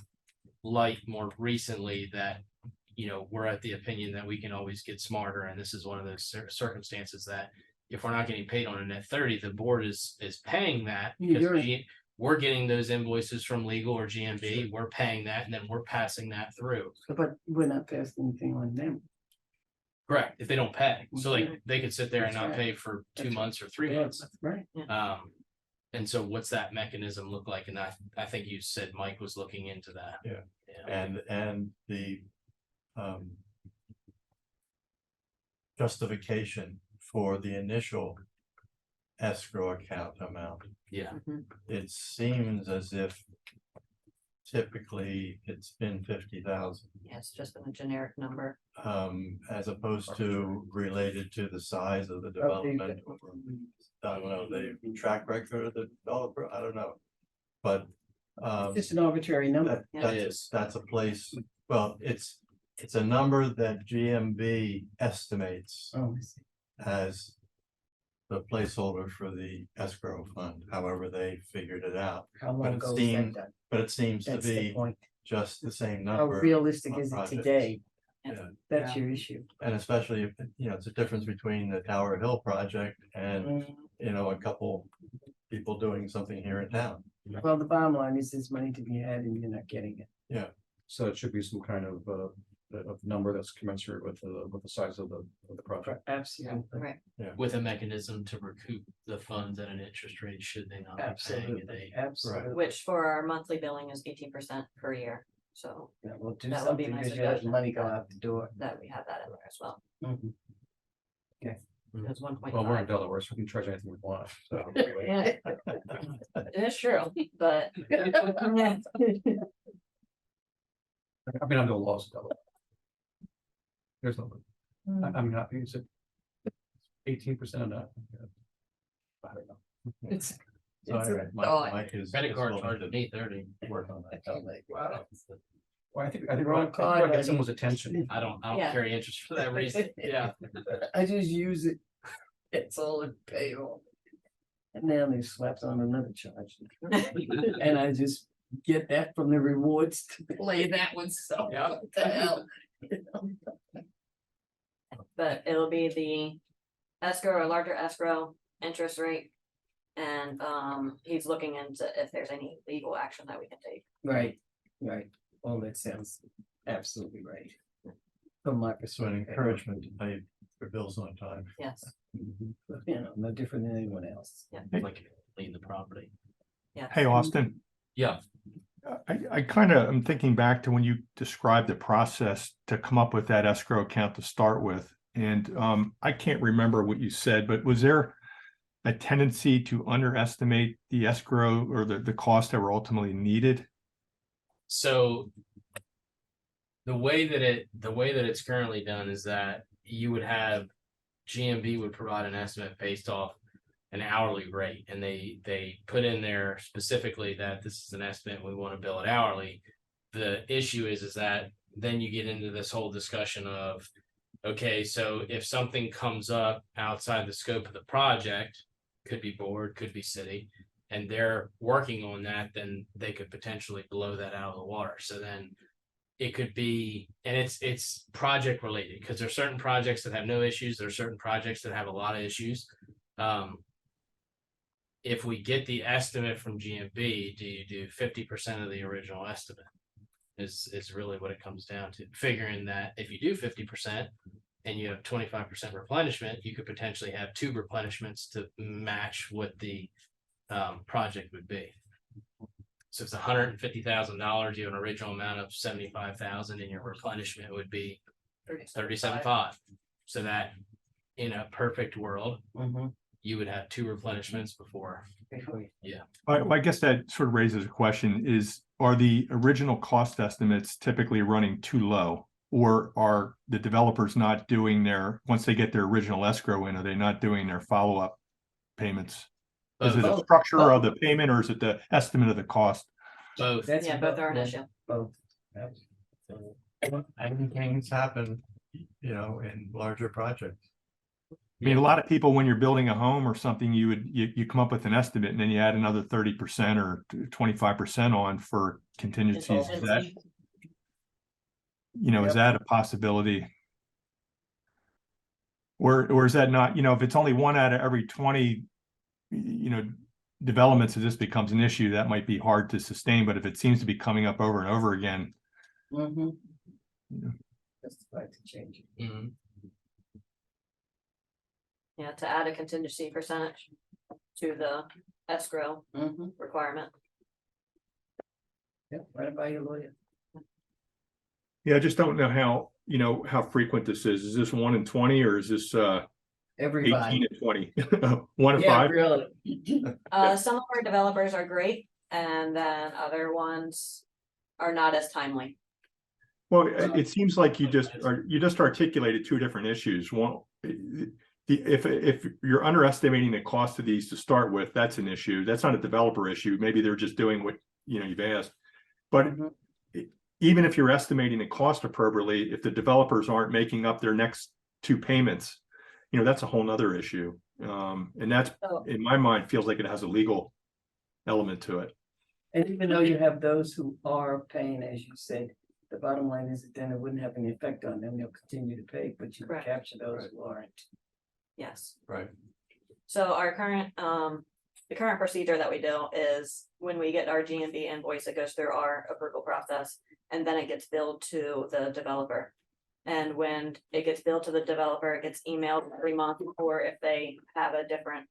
light more recently that, we're at the opinion that we can always get smarter. And this is one of those circumstances that if we're not getting paid on a net 30, the board is paying that. Because we're getting those invoices from legal or GMB, we're paying that, and then we're passing that through. But we're not passing anything on them. Correct, if they don't pay. So like, they could sit there and That's not right. pay for 2 That's months or 3 Yeah, months. right. And so what's that mechanism look like? And I think you said Mike was looking into that. Yeah. And the justification for the initial escrow account amount. Yeah, It seems as if typically it's been 50,000, Yeah, it's just been a generic number. as opposed to related to the size of the development. Or, I don't know, the track record of the developer, I don't know. But It's just an arbitrary number. that's a place, well, it's a number that GMB estimates Oh, I see. as the placeholder for the escrow fund, however they figured it out. How But long it ago was that seemed, done? but it seems to That's the be point. just the same How number. realistic on is it projects. today? Yeah, That's your issue. and especially if, it's a difference between the Tower Hill project and, a couple people doing something here in town. Well, the bottom line is there's money to be had and you're not getting it. So it should be some kind of number that's commensurate with the size of the project. Absolutely. Right. with a mechanism to recoup the funds at an interest rate should they not be paying a Absolutely. day. Absolutely. Which for our monthly billing is 18% per year. So Yeah, well, do That would be something my because you're letting suggestion. money go out the door. that we have that in there as well. Mhm. It's 1.5. Well, we're in Delaware, so we can charge anything we want, so. Yeah. It's true, but. I mean, I'm the laws of Delaware. There's no, I'm not, is it 18% of that? I don't know. It's. So It's a anyway, thought. Mike is. Credit is card willing charge to of 830. Work on that. I'm like, wow. Well, I think Wrong I card, get buddy. someone's attention. I don't Yeah. carry interest for that reason. Yeah. I just use it. It's all in payroll. And now they slapped on another charge. And I just get that from the rewards to play that one, so Yeah. what the hell? But it'll be the escrow, a larger escrow interest rate. And he's looking into if there's any legal action that we can take. Right, right. Well, that sounds absolutely right. From my So an perspective. encouragement to pay your bills on time. Yes, No different than anyone else. Like lien the property. yeah. Hey, Austin. Yeah. I kind of am thinking back to when you described the process to come up with that escrow account to start with. And I can't remember what you said, but was there a tendency to underestimate the escrow or the costs that were ultimately needed? So the way that it's currently done is that you would have GMB would provide an estimate based off an hourly rate, and they put in there specifically that this is an estimate, we want to bill it hourly. The issue is that then you get into this whole discussion of, okay, so if something comes up outside the scope of the project, could be board, could be city, and they're working on that, then they could potentially blow that out of the water. So then it could be, and it's project related, because there's certain projects that have no issues, there's certain projects that have a lot of issues. If we get the estimate from GMB, do you do 50% of the original estimate? Is really what it comes down to. Figuring that if you do 50% and you have 25% replenishment, you could potentially have 2 replenishments to match what the project would be. So if it's $150,000, you have an original amount of 75,000, and your replenishment would be 37.5. So that in a perfect world, you would have 2 replenishments before. I guess that sort of raises a question: are the original cost estimates typically running too low, or are the developers not doing once they get their original escrow in, are they not doing their follow-up payments? Is it the structure of the payment, or is it the estimate of the cost? Both. Yeah, both are an issue. Both. And things happen, in larger projects. I mean, a lot of people, when you're building a home or something, you come up with an estimate and then you add another 30% or 25% on for contingencies. Is that, is that a possibility? Or is that not, if it's only 1 out of every 20, developments, if this becomes an issue, that might be hard to sustain, but if it seems to be coming up over and over again. That's right to change it. Mhm. Yeah, to add a contingency percentage to the escrow requirement. Yeah, right by your lawyer. Yeah, I just don't know how frequent this is. Is this 1 in 20 or is this 18 Everybody. and 20? 1 in Yeah, 5? really. Some of our developers are great, and then other ones are not as timely. Well, it seems like you just articulated 2 different issues. One, if you're underestimating the cost of these to start with, that's an issue. That's not a developer issue. Maybe they're just doing what you've asked. But even if you're estimating the cost appropriately, if the developers aren't making up their next 2 payments, that's a whole nother issue. And that's, in my mind, feels like it has a legal element to it. And even though you have those who are paying, as you said, the bottom line is that then it wouldn't have any effect on them. They'll continue to pay, but you Correct. capture those who aren't. Yes. Right. So our current, the current procedure that we do is when we get our GMB invoice, it goes through our approval process, and then it gets billed to the developer. And when it gets billed to the developer, it gets emailed every month, or if they have a different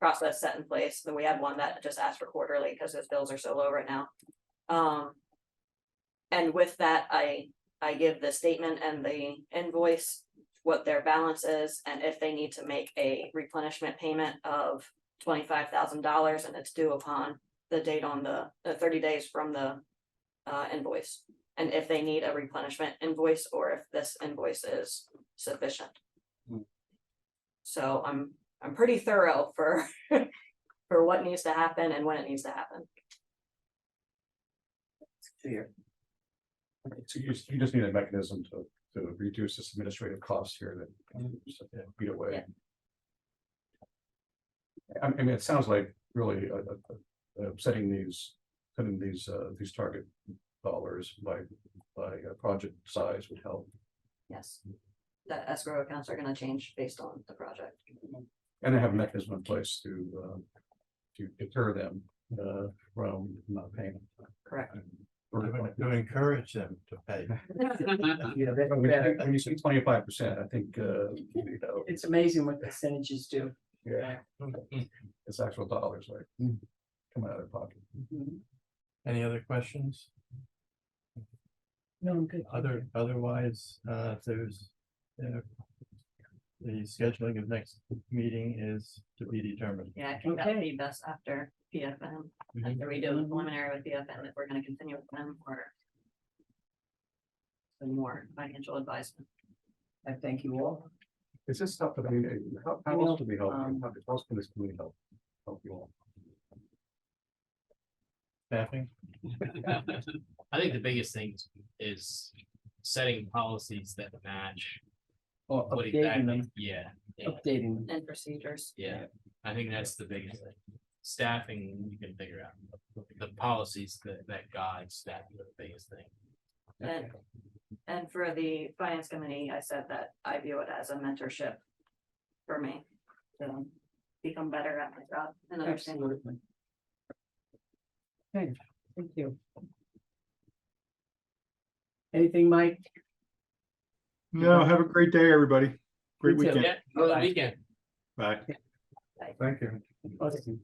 process set in place, then we have one that just asks for quarterly because those bills are so low right now. And with that, I give the statement and the invoice, what their balance is, and if they need to make a replenishment payment of $25,000, and it's due upon the date on the 30 days from the invoice, and if they need a replenishment invoice or if this invoice is sufficient. So I'm pretty thorough for for what needs to happen and when it needs to happen. It's clear. So you just need a mechanism to reduce this administrative costs here that beat away. I mean, it sounds like really setting these target dollars by project size would help. Yes. The escrow accounts are gonna change based on the project. And they have a mechanism in place to deter them from not paying. Correct. To encourage them to pay. Yeah, that's better. When you say 25%, I think It's amazing what percentages do. yeah, it's actual dollars like coming out of their pocket. Any other questions? No, I'm good. Otherwise, if there's, the scheduling of next meeting is to be determined. Yeah, I think that would be best after PFM, after we do a preliminary with PFM, if we're gonna continue with them or some more financial advisement. I thank you all. Is this stuff that I mean, how else do we help? How else can this community help you all? Staffing? I think the biggest thing is setting policies that match Or what updating exactly, them, yeah, updating them. And procedures. yeah. I think that's the biggest thing. Staffing, you can figure out. The policies that guide staffing are the biggest thing. And for the finance committee, I said that I view it as a mentorship for me to become better at my job and understand. Absolutely. Okay, thank you. Anything, Mike? No, have a great day, everybody. Great You too. weekend. Yeah, for the weekend. Bye. Thank you. Awesome.